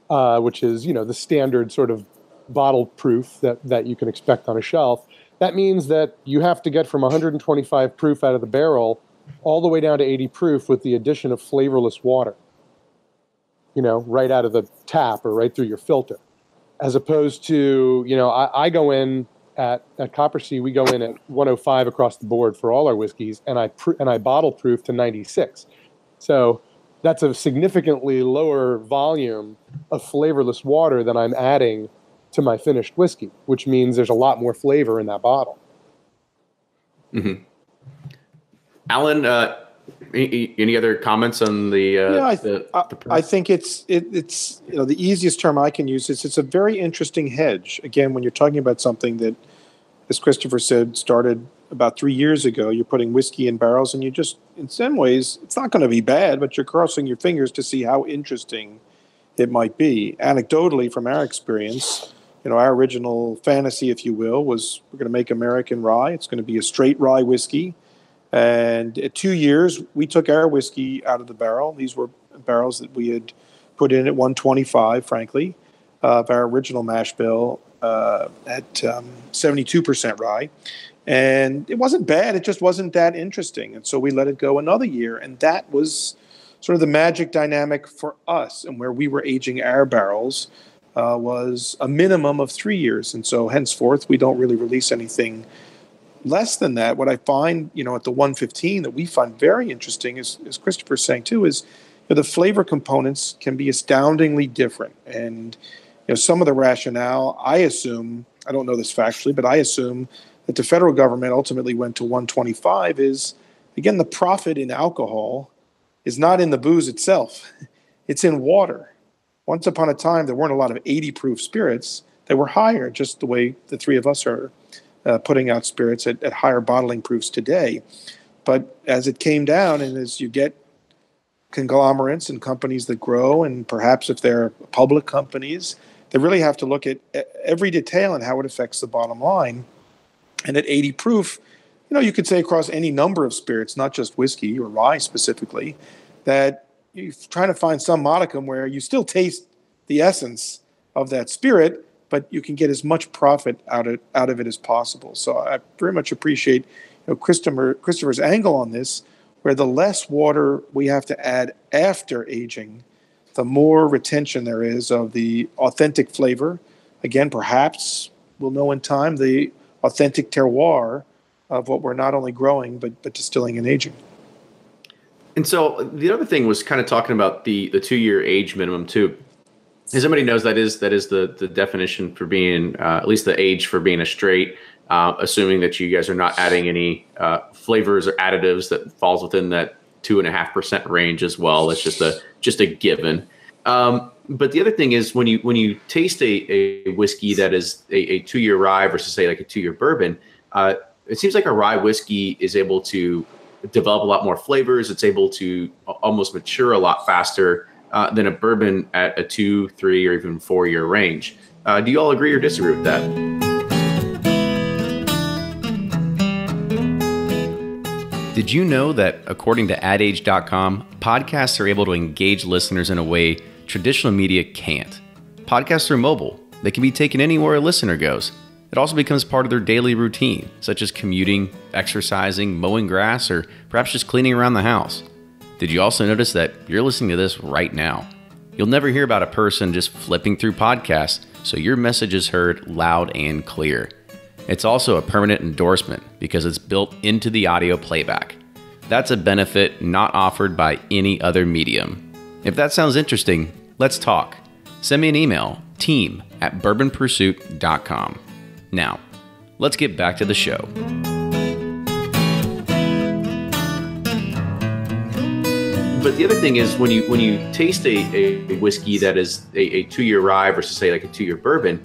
which is the standard sort of bottle proof that you can expect on a shelf. That means that you have to get from 125 proof out of the barrel all the way down to 80 proof with the addition of flavorless water, right out of the tap or right through your filter. As opposed to, I go in at Coppersea, we go in at 105 across the board for all our whiskeys, and I bottle proof to 96. So that's a significantly lower volume of flavorless water than I'm adding to my finished whiskey, which means there's a lot more flavor in that bottle.
Mm-hmm. Alan, any other comments on the?
I think it's the easiest term I can use is it's a very interesting hedge. Again, when you're talking about something that, as Christopher said, started about 3 years ago, you're putting whiskey in barrels, and you just, in some ways, it's not going to be bad, but you're crossing your fingers to see how interesting it might be. Anecdotally, from our experience, our original fantasy, if you will, was we're going to make American rye. It's going to be a straight rye whiskey. And at 2 years, we took our whiskey out of the barrel. These were barrels that we had put in at 125, frankly, of our original mash bill at 72% rye. And it wasn't bad. It just wasn't that interesting. And so we let it go another year. And that was sort of the magic dynamic for us. And where we were aging our barrels was a minimum of 3 years. And so henceforth, we don't really release anything less than that. What I find, at the 115 that we find very interesting is, as Christopher's saying too, is the flavor components can be astoundingly different. And some of the rationale, I assume, I don't know this factually, but I assume that the federal government ultimately went to 125 is, again, the profit in alcohol is not in the booze itself. It's in water. Once upon a time, there weren't a lot of 80 proof spirits. They were higher, just the way the three of us are putting out spirits at higher bottling proofs today. But as it came down, and as you get conglomerates and companies that grow, and perhaps if they're public companies, they really have to look at every detail and how it affects the bottom line. And at 80 proof, you could say across any number of spirits, not just whiskey or rye specifically, that you're trying to find some modicum where you still taste the essence of that spirit, but you can get as much profit out of it as possible. So I very much appreciate Christopher's angle on this, where the less water we have to add after aging, the more retention there is of the authentic flavor. Again, perhaps we'll know in time the authentic terroir of what we're not only growing, but distilling and aging.
And so the other thing was kind of talking about the 2 year age minimum too. As everybody knows, that is the definition for being, at least the age for being a straight, assuming that you guys are not adding any flavors or additives that falls within that 2.5% range as well. That's just a given. But the other thing is when you taste a whiskey that is a 2 year rye versus say like a 2 year bourbon, it seems like a rye whiskey is able to develop a lot more flavors. It's able to almost mature a lot faster than a bourbon at a 2, 3, or even 4 year range. Do you all agree or disagree with that?
Did you know that according to adage.com, podcasts are able to engage listeners in a way traditional media can't? Podcasts are mobile. They can be taken anywhere a listener goes. It also becomes part of their daily routine, such as commuting, exercising, mowing grass, or perhaps just cleaning around the house. Did you also notice that you're listening to this right now? You'll never hear about a person just flipping through podcasts, so your message is heard loud and clear. It's also a permanent endorsement because it's built into the audio playback. That's a benefit not offered by any other medium. If that sounds interesting, let's talk. Send me an email, team@bourbonpursuit.com. Now, let's get back to the show.
But the other thing is when you taste a whiskey that is a 2-year rye versus say like a 2-year bourbon,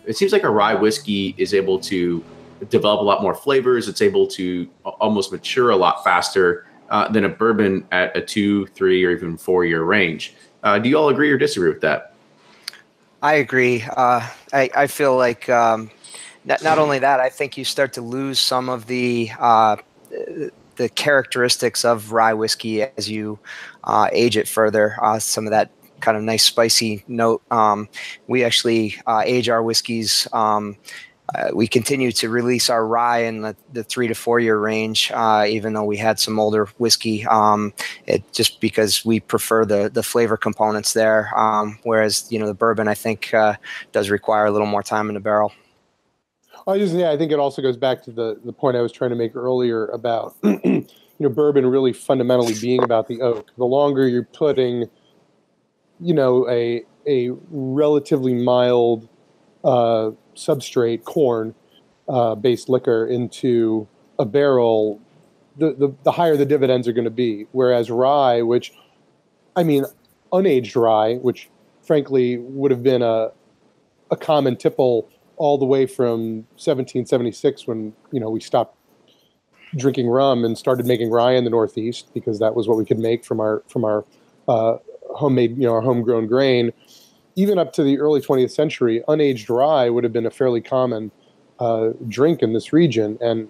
it seems like a rye whiskey is able to develop a lot more flavors. It's able to almost mature a lot faster than a bourbon at a 2, 3, or even 4-year range. Do you all agree or disagree with that?
I agree. I feel like not only that, I think you start to lose some of the characteristics of rye whiskey as you age it further. Some of that kind of nice spicy note. We actually age our whiskeys. We continue to release our rye in the 3 to 4 year range, even though we had some older whiskey. It just because we prefer the flavor components there, whereas the bourbon I think does require a little more time in the barrel.
I think it also goes back to the point I was trying to make earlier about bourbon really fundamentally being about the oak. The longer you're putting a relatively mild substrate, corn based liquor into a barrel, the higher the dividends are going to be. Whereas rye, unaged rye, which frankly would have been a common tipple all the way from 1776 when we stopped drinking rum and started making rye in the Northeast because that was what we could make from our homemade, our homegrown grain. Even up to the early 20th century, unaged rye would have been a fairly common drink in this region. And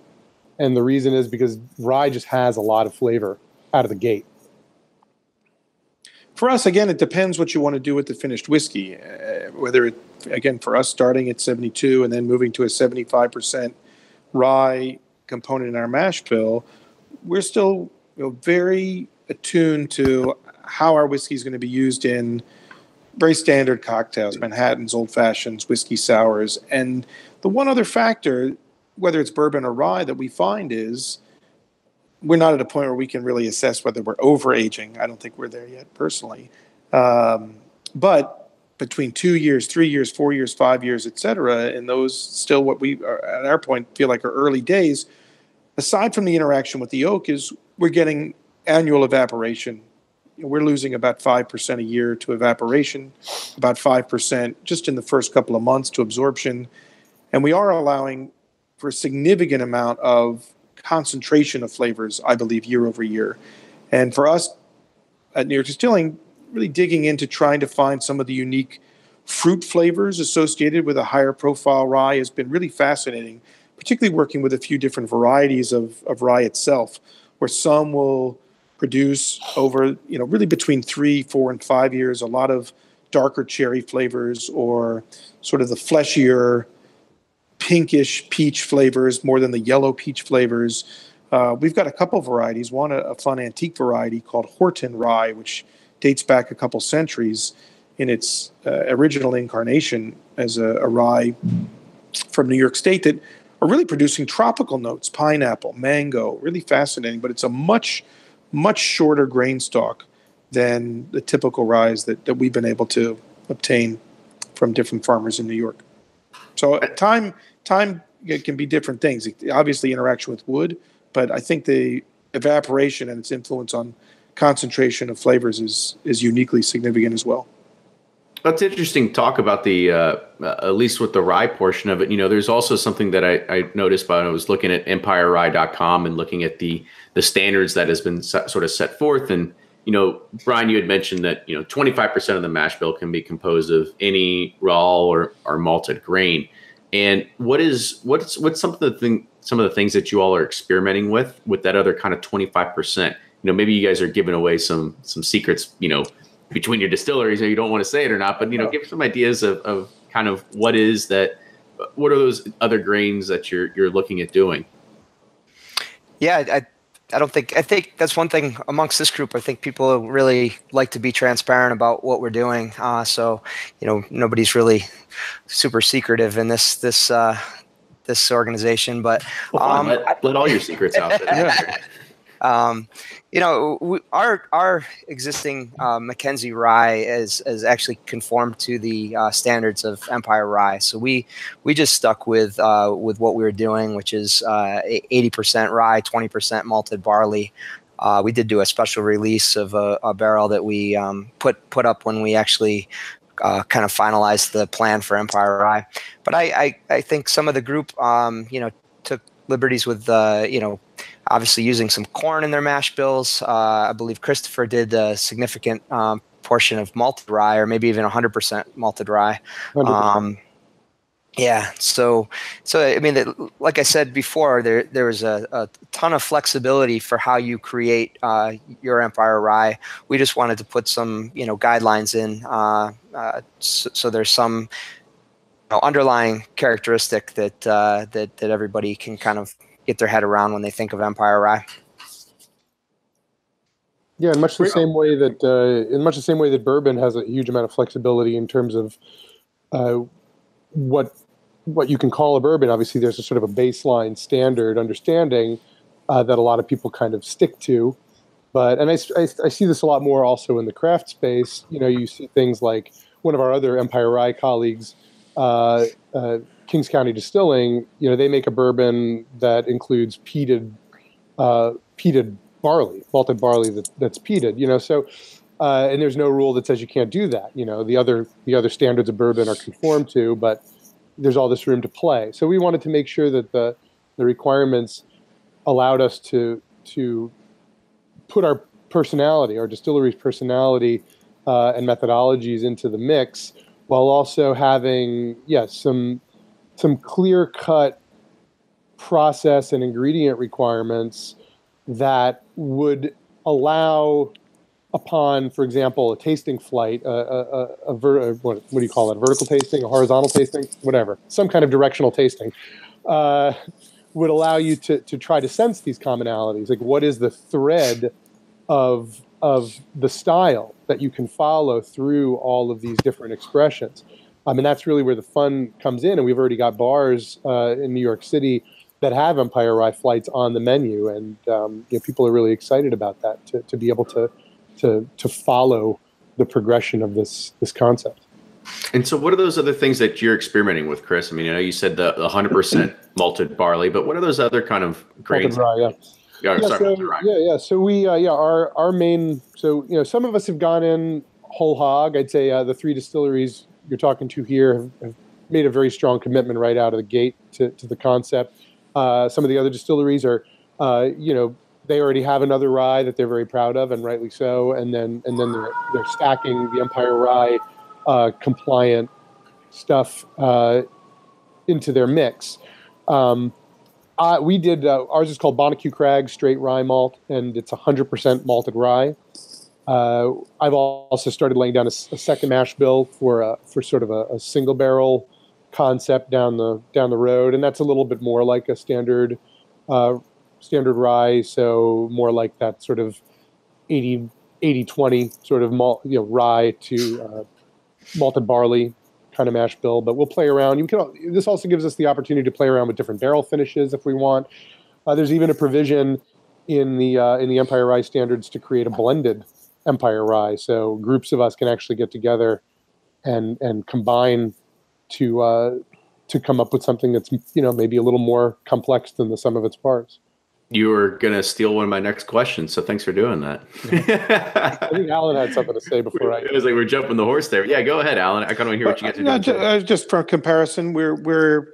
the reason is because rye just has a lot of flavor out of the gate.
For us, again, it depends what you want to do with the finished whiskey. Whether it, again, for us starting at 72 and then moving to a 75% rye component in our mash bill, we're still very attuned to how our whiskey is going to be used in very standard cocktails, Manhattans, old fashions, whiskey sours. And the one other factor, whether it's bourbon or rye, that we find is we're not at a point where we can really assess whether we're over-aging. I don't think we're there yet, personally. But between 2 years, 3 years, 4 years, 5 years, et cetera, and those still what we are, at our point, feel like are early days, aside from the interaction with the oak, is we're getting annual evaporation. We're losing about 5% a year to evaporation, about 5% just in the first couple of months to absorption. And we are allowing for a significant amount of concentration of flavors, I believe, year over year. And for us at New York Distilling, really digging into trying to find some of the unique fruit flavors associated with a higher profile rye has been really fascinating, particularly working with a few different varieties of rye itself, where some will produce over, really between 3, 4, and 5 years, a lot of darker cherry flavors or sort of the fleshier, pinkish peach flavors more than the yellow peach flavors. We've got a couple varieties. One, a fun antique variety called Horton Rye, which dates back a couple centuries in its original incarnation as a rye from New York State that are really producing tropical notes, pineapple, mango, really fascinating, but it's a much shorter grain stalk than the typical ryes that we've been able to obtain from different farmers in New York. So time can be different things. Obviously, interaction with wood, but I think the evaporation and its influence on concentration of flavors is uniquely significant as well.
That's interesting talk about the, at least with the rye portion of it. There's also something that I noticed when I was looking at EmpireRye.com and looking at the standards that has been sort of set forth. And, Brian, you had mentioned that, 25% of the mash bill can be composed of any raw or malted grain. And what's something some of the things that you all are experimenting with that other kind of 25%. Maybe you guys are giving away some secrets, between your distilleries, or you don't want to say it or not, but give some ideas of kind of what are those other grains that you're looking at doing?
Yeah, I think that's one thing amongst this group. I think people really like to be transparent about what we're doing. So, nobody's really super secretive in this organization, but
let all your secrets out there.
Our existing McKenzie Rye is actually conformed to the standards of Empire Rye. So we just stuck with what we were doing, which is 80% rye, 20% malted barley. We did do a special release of a barrel that we put up when we actually kind of finalized the plan for Empire Rye. But I think some of the group took liberties with obviously using some corn in their mash bills. I believe Christopher did a significant portion of malted rye, or maybe even 100% malted rye.
100%.
Yeah. So I mean, like I said before, there was a ton of flexibility for how you create your Empire Rye. We just wanted to put some guidelines in, so there's some underlying characteristic that everybody can kind of get their head around when they think of Empire Rye.
Yeah, in much the same way that bourbon has a huge amount of flexibility in terms of what you can call a bourbon. Obviously, there's a sort of a baseline standard understanding that a lot of people kind of stick to. And I see this a lot more also in the craft space. You see things like one of our other Empire Rye colleagues, Kings County Distilling. They make a bourbon that includes peated barley, malted barley that's peated. So and there's no rule that says you can't do that. The other standards of bourbon are conformed to, but there's all this room to play. So we wanted to make sure that the requirements allowed us to put our personality, our distillery's personality and methodologies into the mix, while also having some clear-cut process and ingredient requirements that would allow, upon, for example, a tasting flight, what do you call it? A vertical tasting, a horizontal tasting, whatever, some kind of directional tasting, would allow you to try to sense these commonalities. Like, what is the thread of the style that you can follow through all of these different expressions? I mean, that's really where the fun comes in, and we've already got bars in New York City that have Empire Rye flights on the menu, and people are really excited about that, to be able to follow the progression of this concept.
And so what are those other things that you're experimenting with, Chris? I mean, I know you said the 100% malted barley, but what are those other kind of grains?
Malted rye, So we, our main, some of us have gone in whole hog. I'd say the three distilleries you're talking to here have made a very strong commitment right out of the gate to the concept. Some of the other distilleries are, they already have another rye that they're very proud of, and rightly so. And then they're stacking the Empire Rye compliant stuff into their mix. We did ours is called Bonnecue Crag Straight Rye Malt, and it's 100% malted rye. I've also started laying down a second mash bill for sort of a single barrel concept down the road, and that's a little bit more like a standard rye, so more like that sort of 80-20 sort of rye to malted barley kind of mash bill. But we'll play around. This also gives us the opportunity to play around with different barrel finishes if we want. There's even a provision in the Empire Rye standards to create a blended Empire Rye, so groups of us can actually get together and combine to come up with something that's maybe a little more complex than the sum of its parts.
You were going to steal one of my next questions, so thanks for doing that.
I think Alan had something to say before
It was like we're jumping the horse there. Yeah, go ahead, Alan. I kind of want to hear what you guys are doing.
Just for comparison, we're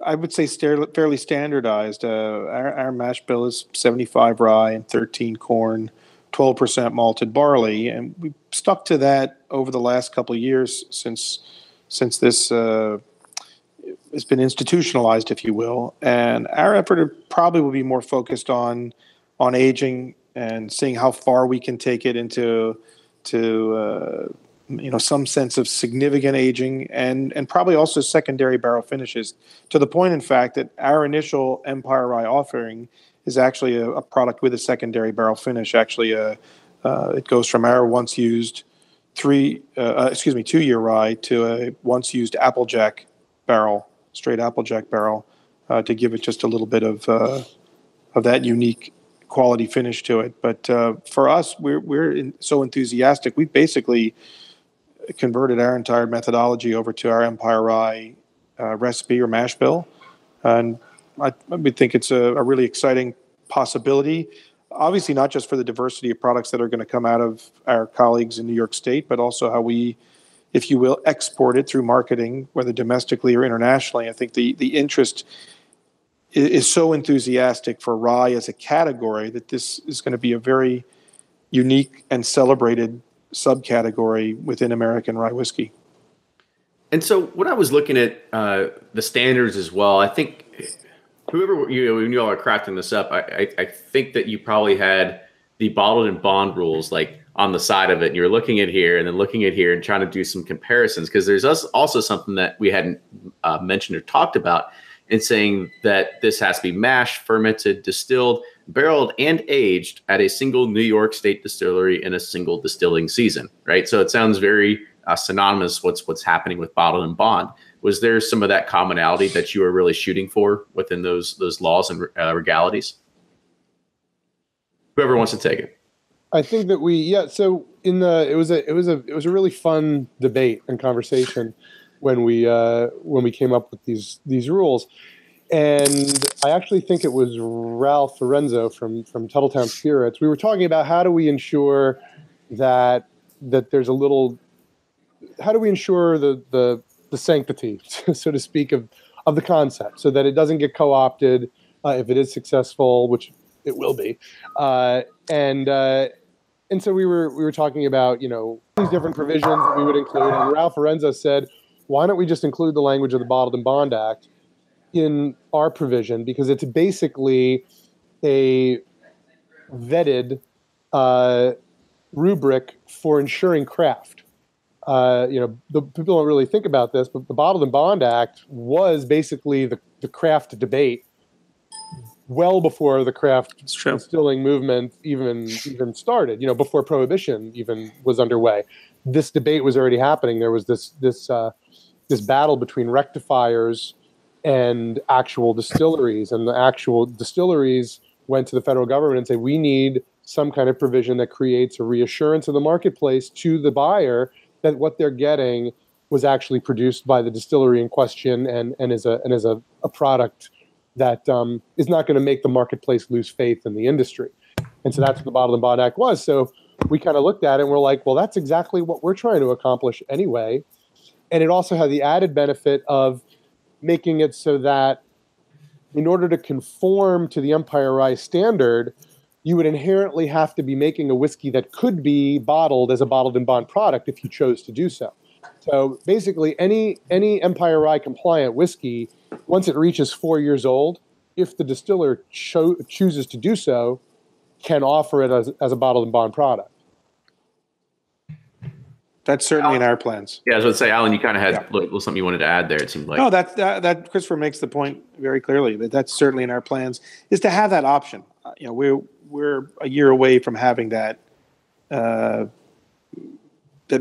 I would say fairly standardized. Our mash bill is 75 rye and 13 corn, 12% malted barley, and we stuck to that over the last couple of years since this it's been institutionalized, if you will. And our effort probably will be more focused on aging and seeing how far we can take it into some sense of significant aging and probably also secondary barrel finishes, to the point, in fact, that our initial Empire Rye offering is actually a product with a secondary barrel finish. Actually, it goes from our once used 2-year rye to a once used Applejack barrel, straight Applejack barrel, to give it just a little bit of that unique quality finish to it. But for us, we're so enthusiastic. We've basically converted our entire methodology over to our Empire Rye recipe or mash bill, and I would think it's a really exciting possibility. Obviously, not just for the diversity of products that are going to come out of our colleagues in New York State, but also how we, if you will, export it through marketing, whether domestically or internationally. I think the interest is so enthusiastic for rye as a category that this is going to be a very unique and celebrated subcategory within American rye whiskey.
And so when I was looking at the standards as well, I think whoever, when you all are crafting this up, I think that you probably had the bottled and bond rules like on the side of it, and you're looking at here and then looking at here and trying to do some comparisons, because there's also something that we hadn't mentioned or talked about in saying that this has to be mashed, fermented, distilled, barreled, and aged at a single New York State distillery in a single distilling season, right? So it sounds very synonymous what's happening with bottled and bond. Was there some of that commonality that you were really shooting for within those laws and regalities? Whoever wants to take it.
I think that so it was a really fun debate and conversation when we came up with these rules. And I actually think it was Ralph Lorenzo from Tuttletown Spirits. We were talking about how do we ensure that there's how do we ensure the sanctity, so to speak, of the concept, so that it doesn't get co-opted if it is successful, which it will be. And so we were talking about these different provisions that we would include. And Ralph Lorenzo said, why don't we just include the language of the Bottled and Bond Act in our provision, because it's basically a vetted rubric for ensuring craft. The people don't really think about this, but the Bottled and Bond Act was basically the craft debate well before the craft distilling movement even started. Before Prohibition even was underway, this debate was already happening. There was this battle between rectifiers and actual distilleries, and the actual distilleries went to the federal government and said, we need some kind of provision that creates a reassurance in the marketplace to the buyer that what they're getting was actually produced by the distillery in question and is a product that is not going to make the marketplace lose faith in the industry. And so that's what the Bottled and Bond Act was. So we kind of looked at it and we're like, well, that's exactly what we're trying to accomplish anyway. And it also had the added benefit of making it so that in order to conform to the Empire Rye standard, you would inherently have to be making a whiskey that could be bottled as a bottled and bond product if you chose to do so. So basically, any Empire Rye compliant whiskey, once it reaches 4 years old, if the distiller chooses to do so, can offer it as a bottled and bond product.
That's certainly in our plans.
Yeah, I was going to say, Alan, you kind of had something you wanted to add there, it seemed like.
No, that Christopher makes the point very clearly. That's certainly in our plans, is to have that option. We're a year away from having that that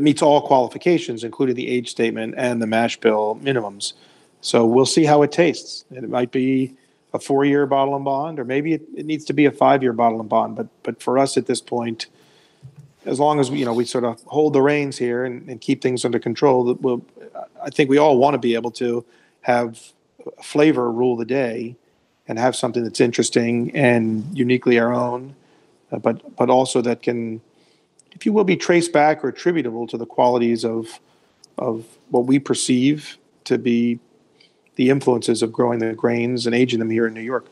meets all qualifications, including the age statement and the mash bill minimums. So we'll see how it tastes. And it might be a 4-year bottle and bond, or maybe it needs to be a 5-year bottle and bond. But for us at this point, as long as we sort of hold the reins here and keep things under control, I think we all want to be able to have flavor rule the day and have something that's interesting and uniquely our own, but also that can, if you will, be traced back or attributable to the qualities of what we perceive to be the influences of growing the grains and aging them here in New York.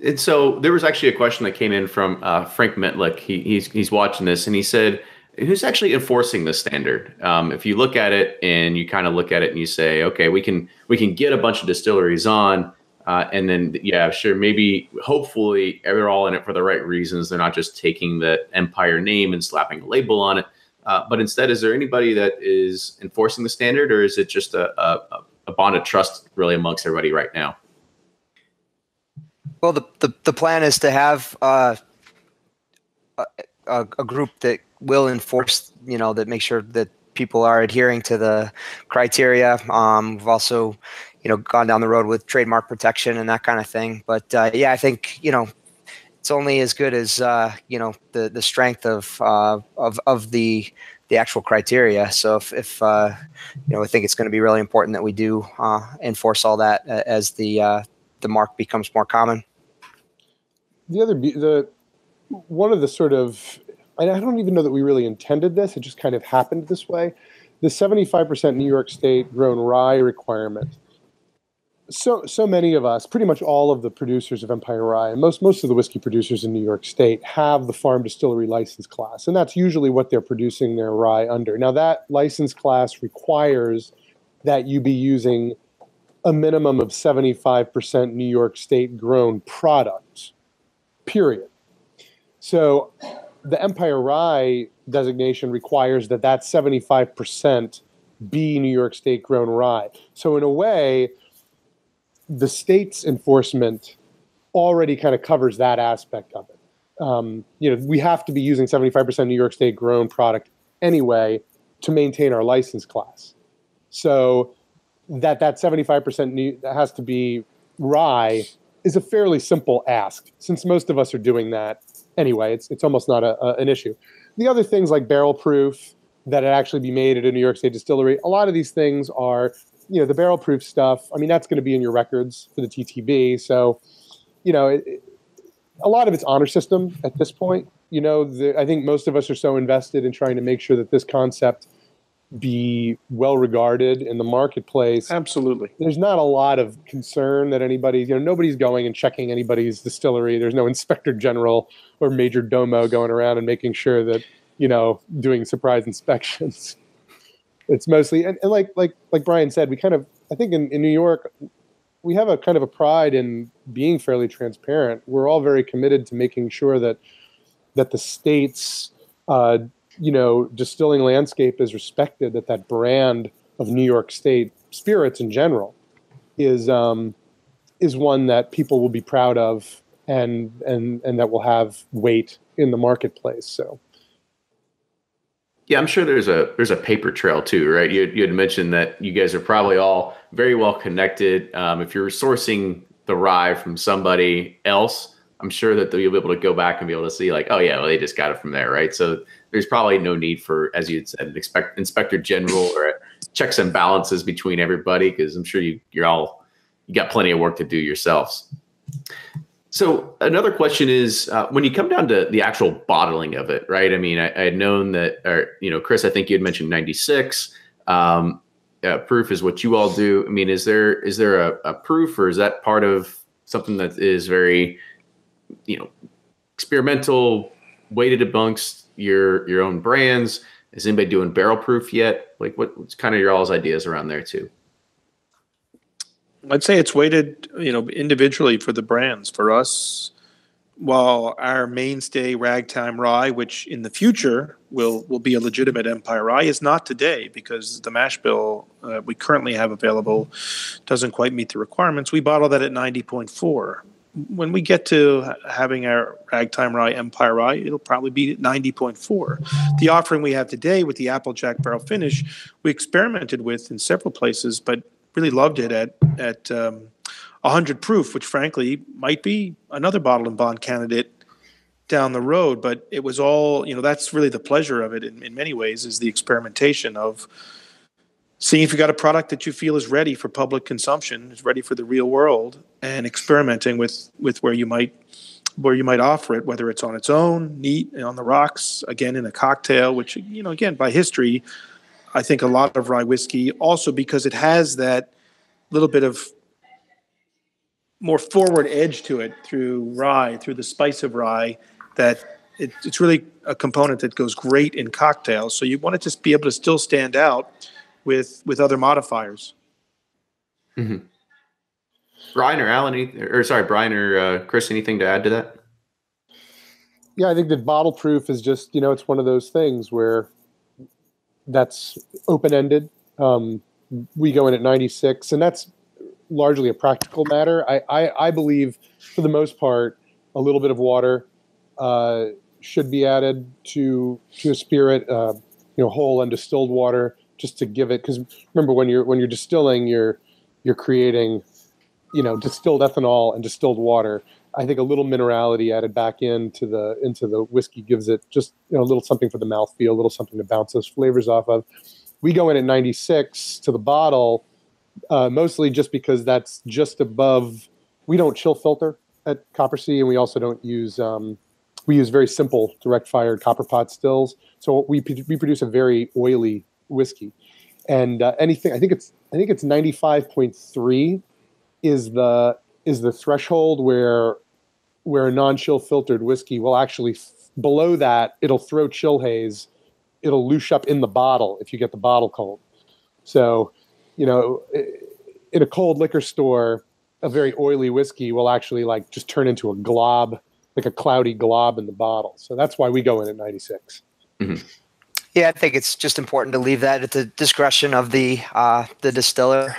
And so there was actually a question that came in from Frank Mitlick. He's watching this, and he said, Who's actually enforcing the standard? If you look at it and you kind of look at it and you say, okay, we can get a bunch of distilleries on, and then yeah, sure, maybe hopefully they're all in it for the right reasons. They're not just taking the Empire name and slapping a label on it. But instead, is there anybody that is enforcing the standard, or is it just a bond of trust really amongst everybody right now?
Well, the plan is to have a group that will enforce, that make sure that people are adhering to the criteria. We've also, gone down the road with trademark protection and that kind of thing. But yeah, I think, it's only as good as, the strength of the actual criteria. So if I think it's going to be really important that we do enforce all that as the mark becomes more common.
One of the sort of, I don't even know that we really intended this. It just kind of happened this way. The 75% New York State grown rye requirement. So many of us, pretty much all of the producers of Empire Rye, and most of the whiskey producers in New York State have the farm distillery license class, and that's usually what they're producing their rye under. Now, that license class requires that you be using a minimum of 75% New York State grown products, period. So the Empire Rye designation requires that 75% be New York State grown rye. So in a way, the state's enforcement already kind of covers that aspect of it. We have to be using 75% New York State grown product anyway to maintain our license class. So that 75% that has to be rye is a fairly simple ask, since most of us are doing that anyway. It's almost not an issue. The other things like barrel proof, that it actually be made at a New York State distillery, a lot of these things are, the barrel proof stuff, that's going to be in your records for the TTB. So, a lot of it's honor system at this point. I think most of us are so invested in trying to make sure that this concept be well regarded in the marketplace.
Absolutely.
There's not a lot of concern that anybody's, nobody's going and checking anybody's distillery. There's no inspector general or major domo going around and making sure that, doing surprise inspections. It's mostly, and like Brian said, we kind of, I think in New York, we have a kind of a pride in being fairly transparent. We're all very committed to making sure that the state's, distilling landscape is respected, that brand of New York State spirits in general is one that people will be proud of and that will have weight in the marketplace. So.
Yeah, I'm sure there's a paper trail too, right? You had mentioned that you guys are probably all very well connected. If you're sourcing the rye from somebody else, I'm sure that you'll be able to go back and be able to see like, oh yeah, well, they just got it from there, right? So there's probably no need for, as you had said, an inspector general or checks and balances between everybody, because I'm sure you got plenty of work to do yourselves. So another question is, when you come down to the actual bottling of it, right? I had known that, or, Chris, I think you had mentioned 96 proof is what you all do. Is there a proof, or is that part of something that is very, experimental, weighted amongst your own brands? Is anybody doing barrel proof yet? Like what's kind of your all's ideas around there too?
I'd say it's weighted, individually for the brands. For us, while our mainstay Ragtime Rye, which in the future will be a legitimate Empire Rye, is not today, because the mash bill we currently have available doesn't quite meet the requirements. We bottle that at 90.4. When we get to having our Ragtime Rye Empire Rye, it'll probably be at 90.4. The offering we have today with the Applejack barrel finish, we experimented with in several places, but really loved it at 100 proof, which frankly might be another bottle and bond candidate down the road. But it was all, that's really the pleasure of it in many ways, is the experimentation of seeing if you got a product that you feel is ready for public consumption, is ready for the real world, and experimenting with where you might offer it, whether it's on its own, neat, on the rocks, again in a cocktail, which, again, by history, I think a lot of rye whiskey, also because it has that little bit of more forward edge to it through rye, through the spice of rye, that it's really a component that goes great in cocktails. So you want it to be able to still stand out with other modifiers.
Mm-hmm. Brian or Alan, Brian or Chris, anything to add to that?
Yeah, I think that bottle proof is just, it's one of those things where that's open-ended. We go in at 96, and that's largely a practical matter. I believe, for the most part, a little bit of water should be added to a spirit, whole undistilled water, just to give it. Because remember, when you're distilling, you're creating, distilled ethanol and distilled water. I think a little minerality added back into the whiskey gives it just a little something for the mouthfeel, a little something to bounce those flavors off of. We go in at 96 to the bottle, mostly just because that's just above. We don't chill filter at Coppersea, and we also don't use. We use very simple direct fired copper pot stills, so we produce a very oily whiskey. And I think it's 95.3 is the threshold where a non-chill filtered whiskey will actually below that, it'll throw chill haze, it'll loosh up in the bottle if you get the bottle cold. So, in a cold liquor store, a very oily whiskey will actually just turn into a glob, like a cloudy glob in the bottle. So that's why we go in at 96.
Mm-hmm.
Yeah, I think it's just important to leave that at the discretion of the distiller.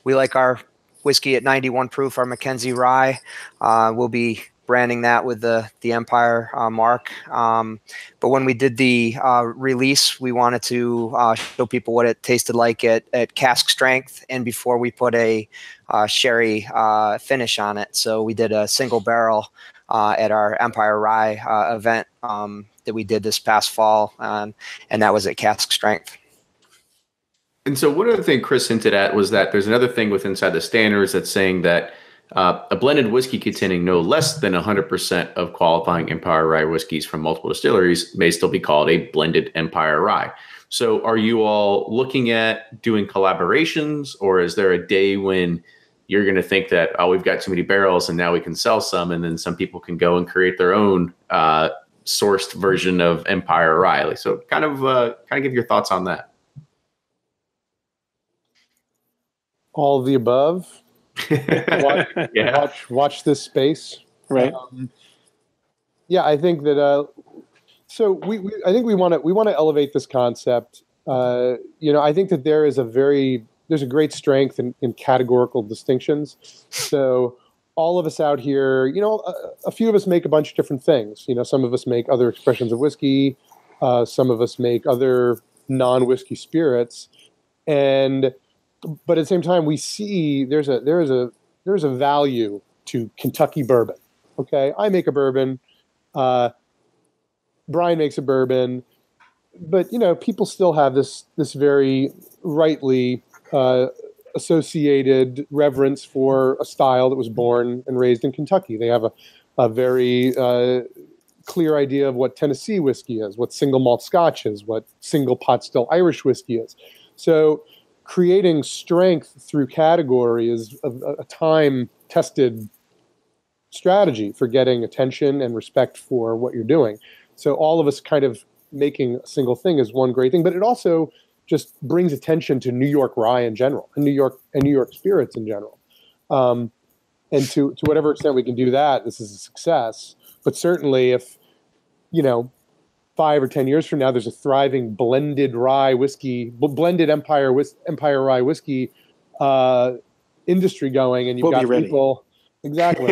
We like our whiskey at 91 proof, our McKenzie Rye. We'll be branding that with the Empire mark. But when we did the release, we wanted to show people what it tasted like at cask strength and before we put a sherry finish on it. So we did a single barrel at our Empire Rye event that we did this past fall, and that was at cask strength.
And so one other thing Chris hinted at was that there's another thing with inside the standards that's saying that a blended whiskey containing no less than 100% of qualifying Empire Rye whiskeys from multiple distilleries may still be called a blended Empire Rye. So are you all looking at doing collaborations, or is there a day when you're going to think that, we've got too many barrels and now we can sell some, and then some people can go and create their own sourced version of Empire Rye? So kind of give your thoughts on that.
All of the above. Watch this space.
Right.
I think that. So I think we want to elevate this concept. I think that there's a great strength in categorical distinctions. So all of us out here, a few of us make a bunch of different things. Some of us make other expressions of whiskey. Some of us make other non-whiskey spirits, but at the same time, we see there's a value to Kentucky bourbon. Okay, I make a bourbon. Brian makes a bourbon, but people still have this very rightly associated reverence for a style that was born and raised in Kentucky. They have a very clear idea of what Tennessee whiskey is, what single malt Scotch is, what single pot still Irish whiskey is. So creating strength through category is a time-tested strategy for getting attention and respect for what you're doing. So all of us kind of making a single thing is one great thing, but it also just brings attention to New York rye in general, and New York spirits in general. And to whatever extent we can do that, this is a success. But certainly if, 5 or 10 years from now, there's a thriving blended rye whiskey, blended Empire Rye whiskey industry going, and you've got people. Exactly.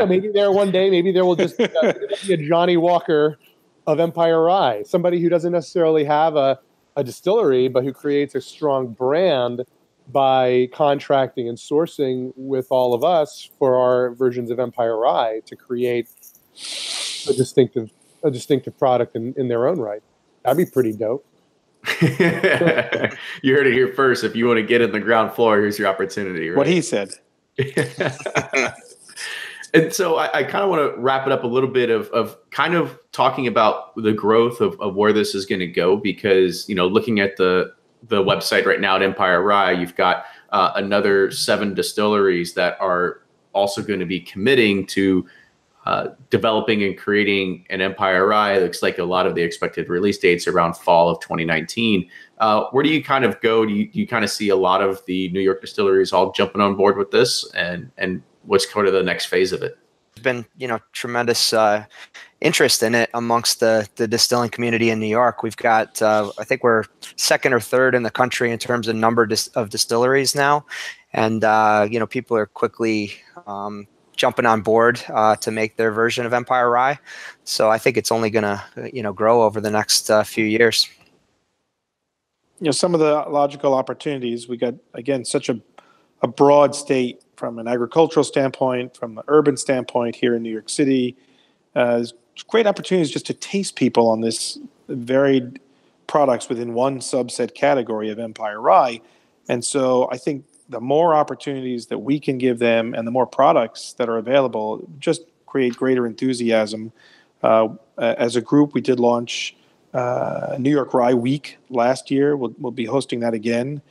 Maybe there one day, maybe there will just be a Johnny Walker of Empire Rye, somebody who doesn't necessarily have a distillery, but who creates a strong brand by contracting and sourcing with all of us for our versions of Empire Rye to create a distinctive product in their own right. That'd be pretty dope.
You heard it here first. If you want to get in the ground floor, here's your opportunity. Right?
What he said.
And so I kind of want to wrap it up a little bit of kind of talking about the growth of where this is going to go, because, looking at the website right now at Empire Rye, you've got another 7 distilleries that are also going to be committing to developing and creating an Empire Rye. It looks like a lot of the expected release dates around fall of 2019. Where do you kind of go? Do you kind of see a lot of the New York distilleries all jumping on board with this, and what's kind of the next phase of it?
There's been, tremendous interest in it amongst the distilling community in New York. We've got, I think we're second or third in the country in terms of number of distilleries now. And, people are quickly jumping on board to make their version of Empire Rye. So I think it's only going to, grow over the next few years.
Some of the logical opportunities, we got, again, such a broad state from an agricultural standpoint, from an urban standpoint here in New York City. There's great opportunities just to taste people on this varied products within one subset category of Empire Rye. And so I think the more opportunities that we can give them and the more products that are available just create greater enthusiasm. As a group, we did launch New York Rye Week last year. We'll be hosting that again,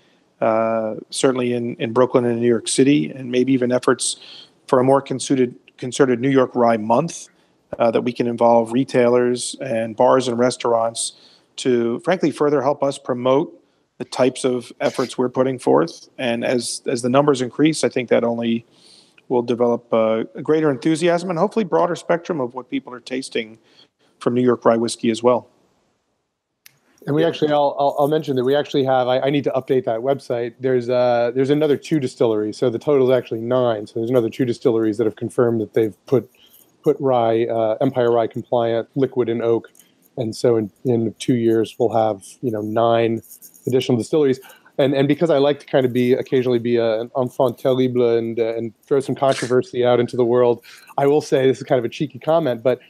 certainly in Brooklyn and New York City, and maybe even efforts for a more concerted New York Rye Month that we can involve retailers and bars and restaurants to, frankly, further help us promote the types of efforts we're putting forth. And as the numbers increase, I think that only will develop a greater enthusiasm and hopefully broader spectrum of what people are tasting from New York Rye whiskey as well.
And we actually, I'll mention that we actually have, I need to update that website. There's another 2 distilleries. So the total is actually 9. So there's another 2 distilleries that have confirmed that they've put rye, Empire Rye compliant liquid in oak. And so in 2 years, we'll have, 9 additional distilleries. And because I like to kind of occasionally be an enfant terrible and throw some controversy out into the world, I will say, this is kind of a cheeky comment, but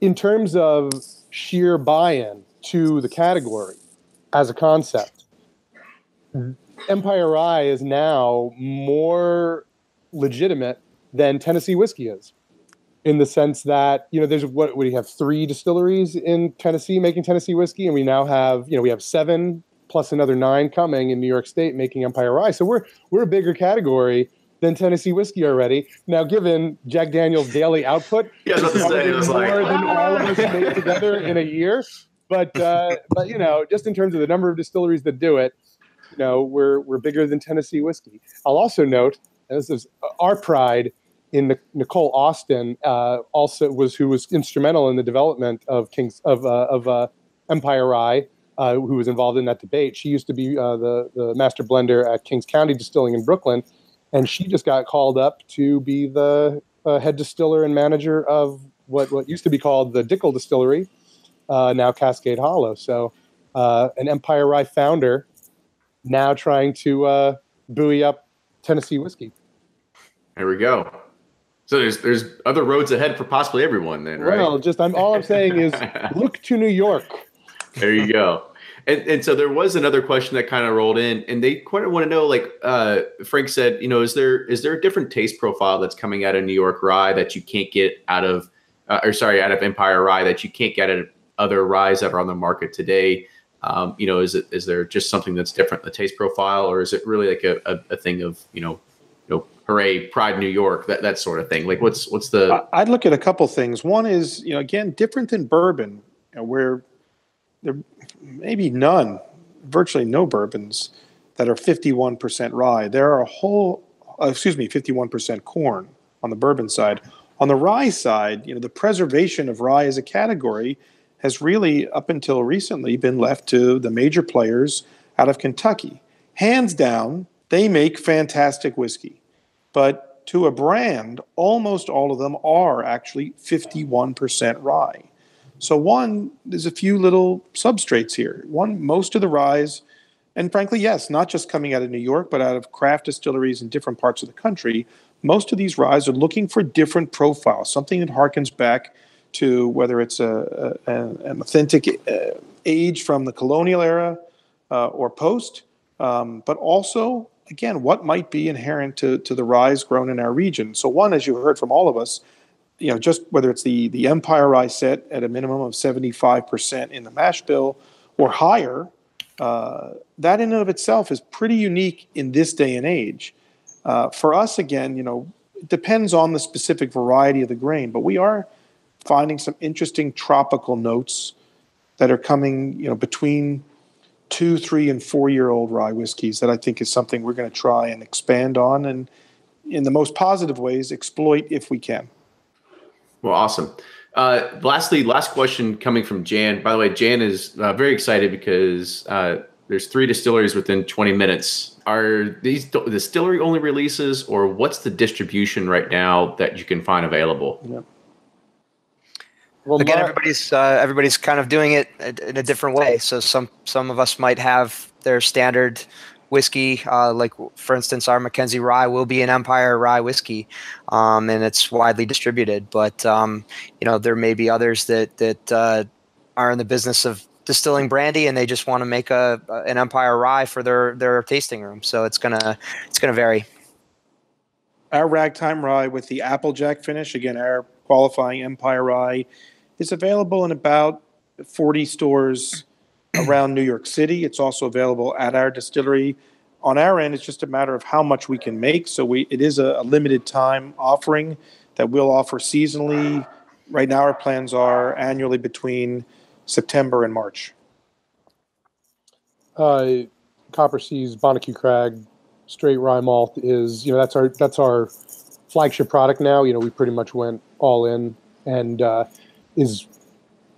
in terms of sheer buy-in to the category as a concept, Empire Rye is now more legitimate than Tennessee whiskey is, in the sense that, there's what do you have, 3 distilleries in Tennessee making Tennessee whiskey, and we now have, we have 7 plus another 9 coming in New York State making Empire Rye. So we're a bigger category than Tennessee whiskey already. Now, given Jack Daniel's daily output,
yeah, I was about to say, it was
more than all of us made together in a year. But just in terms of the number of distilleries that do it, we're bigger than Tennessee whiskey. I'll also note, this is our pride in Nicole Austin, who was instrumental in the development of Empire Rye, who was involved in that debate. She used to be the master blender at Kings County Distilling in Brooklyn, and she just got called up to be the head distiller and manager of what used to be called the Dickel Distillery, now Cascade Hollow. So an Empire Rye founder now trying to buoy up Tennessee whiskey.
There we go. So there's other roads ahead for possibly everyone then, right?
Well, all I'm saying is look to New York.
There you go. And so there was another question that kind of rolled in, and they quite want to know, like Frank said, is there a different taste profile that's coming out of New York Rye that you can't get out of Empire Rye that you can't get out of other ryes that are on the market today? Is there just something that's different in the taste profile, or is it really like a thing of hooray, pride New York, that sort of thing? Like what's the?
I'd look at a couple things. One is, again, different than bourbon, where there maybe virtually no bourbons that are 51% rye. There are 51% corn on the bourbon side. On the rye side, the preservation of rye as a category has really, up until recently, been left to the major players out of Kentucky. Hands down, they make fantastic whiskey. But to a brand, almost all of them are actually 51% rye. So there's a few little substrates here. Most of the ryes, and frankly, yes, not just coming out of New York, but out of craft distilleries in different parts of the country, most of these ryes are looking for different profiles, something that harkens back to whether it's an authentic age from the colonial era or post, but also, again, what might be inherent to the ryes grown in our region. So as you heard from all of us, just whether it's the Empire Rye set at a minimum of 75% in the mash bill or higher, that in and of itself is pretty unique in this day and age. For us, again, it depends on the specific variety of the grain, but we are finding some interesting tropical notes that are coming, between 2, 3, and 4-year-old rye whiskeys that I think is something we're going to try and expand on and in the most positive ways exploit if we can.
Well, awesome. Last question coming from Jan. By the way, Jan is very excited because there's 3 distilleries within 20 minutes. Are these distillery only releases, or what's the distribution right now that you can find available?
Yep.
Well, again, everybody's kind of doing it in a different way. So some of us might have their standard whiskey, like for instance, our McKenzie Rye will be an Empire Rye whiskey, and it's widely distributed. But there may be others that are in the business of distilling brandy, and they just want to make an Empire Rye for their tasting room. So it's gonna vary.
Our Ragtime Rye with the Applejack finish, again, our qualifying Empire Rye, is available in about 40 stores around New York City. It's also available at our distillery. On our end, it's just a matter of how much we can make. So it is a limited time offering that we'll offer seasonally. Right now, our plans are annually between September and March.
Coppersea's Bonnecue Crag straight rye malt is, that's our flagship product now. We pretty much went all in, and is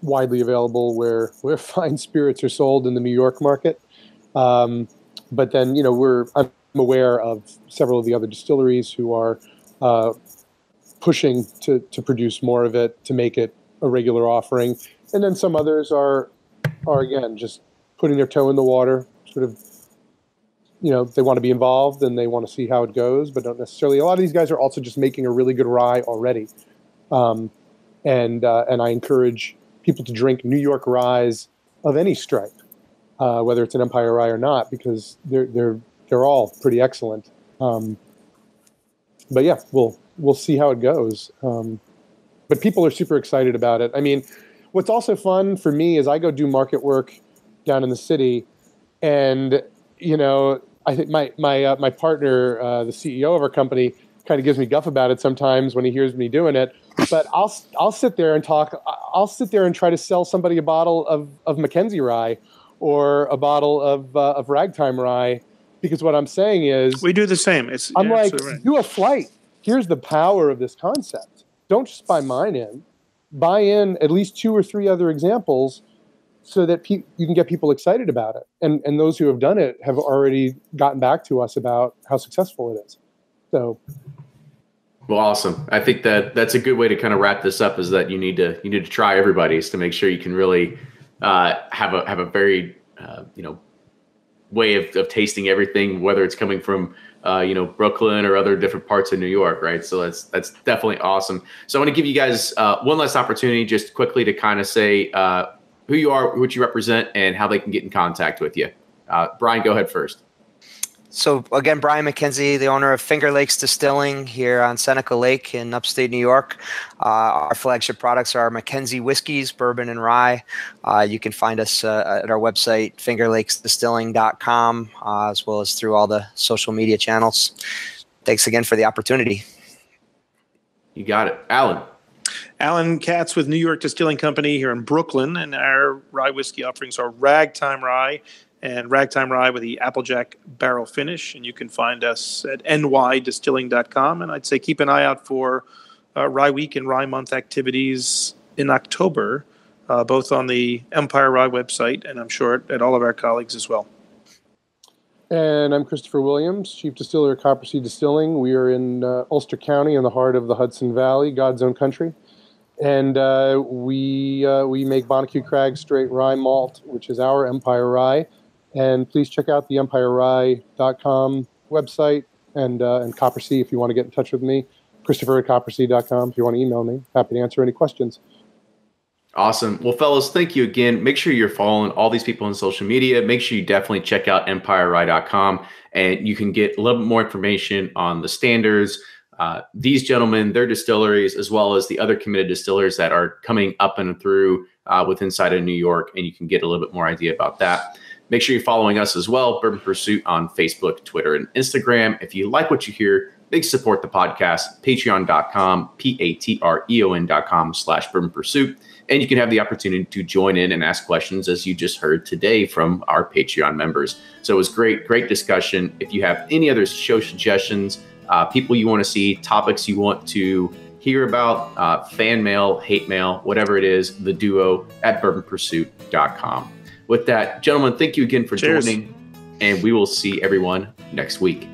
widely available where fine spirits are sold in the New York market. But then, I'm aware of several of the other distilleries who are pushing to produce more of it, to make it a regular offering. And then some others are again, just putting their toe in the water, sort of, they want to be involved and they want to see how it goes, but don't necessarily. A lot of these guys are also just making a really good rye already. And I encourage people to drink New York ryes of any stripe, whether it's an Empire Rye or not, because they're all pretty excellent. But yeah, we'll see how it goes. But people are super excited about it. I mean, what's also fun for me is I go do market work down in the city, and I think my partner, the CEO of our company, kind of gives me guff about it sometimes when he hears me doing it. But I'll sit there and talk. I'll sit there and try to sell somebody a bottle of McKenzie Rye or a bottle of Ragtime Rye, because what I'm saying is
we do the same.
I'm like, do a flight. Here's the power of this concept. Don't just buy mine in. Buy in at least 2 or 3 other examples, so that you can get people excited about it. And those who have done it have already gotten back to us about how successful it is. So.
Well, awesome. I think that's a good way to kind of wrap this up, is that you need to try everybody's to make sure you can really have a very way of tasting everything, whether it's coming from Brooklyn or other different parts of New York, right? So that's definitely awesome. So I want to give you guys one last opportunity, just quickly, to kind of say who you are, what you represent, and how they can get in contact with you. Brian, go ahead first.
So again, Brian McKenzie, the owner of Finger Lakes Distilling here on Seneca Lake in upstate New York. Our flagship products are McKenzie whiskeys, bourbon and rye. You can find us at our website, fingerlakesdistilling.com, as well as through all the social media channels. Thanks again for the opportunity.
You got it. Alan
Katz with New York Distilling Company here in Brooklyn, and our rye whiskey offerings are Ragtime Rye and Ragtime Rye with the Applejack barrel finish. And you can find us at nydistilling.com. And I'd say keep an eye out for Rye Week and Rye Month activities in October, both on the Empire Rye website, and I'm sure at all of our colleagues as well.
And I'm Christopher Williams, Chief Distiller at Coppersea Distilling. We are in Ulster County, in the heart of the Hudson Valley, God's own country. And we make Bonnecue Crag straight rye malt, which is our Empire Rye. And please check out the EmpireRye.com website, and Coppersea if you want to get in touch with me. Christopher at Coppersea.com if you want to email me. Happy to answer any questions.
Awesome. Well, fellas, thank you again. Make sure you're following all these people on social media. Make sure you definitely check out EmpireRye.com, and you can get a little bit more information on the standards, these gentlemen, their distilleries, as well as the other committed distillers that are coming up and through with inside of New York, and you can get a little bit more idea about that. Make sure you're following us as well, Bourbon Pursuit, on Facebook, Twitter, and Instagram. If you like what you hear, big support the podcast, patreon.com, patreon.com/Bourbon Pursuit. And you can have the opportunity to join in and ask questions, as you just heard today from our Patreon members. So it was great discussion. If you have any other show suggestions, people you want to see, topics you want to hear about, fan mail, hate mail, whatever it is, the duo at bourbonpursuit.com. With that, gentlemen, thank you again for joining, and we will see everyone next week.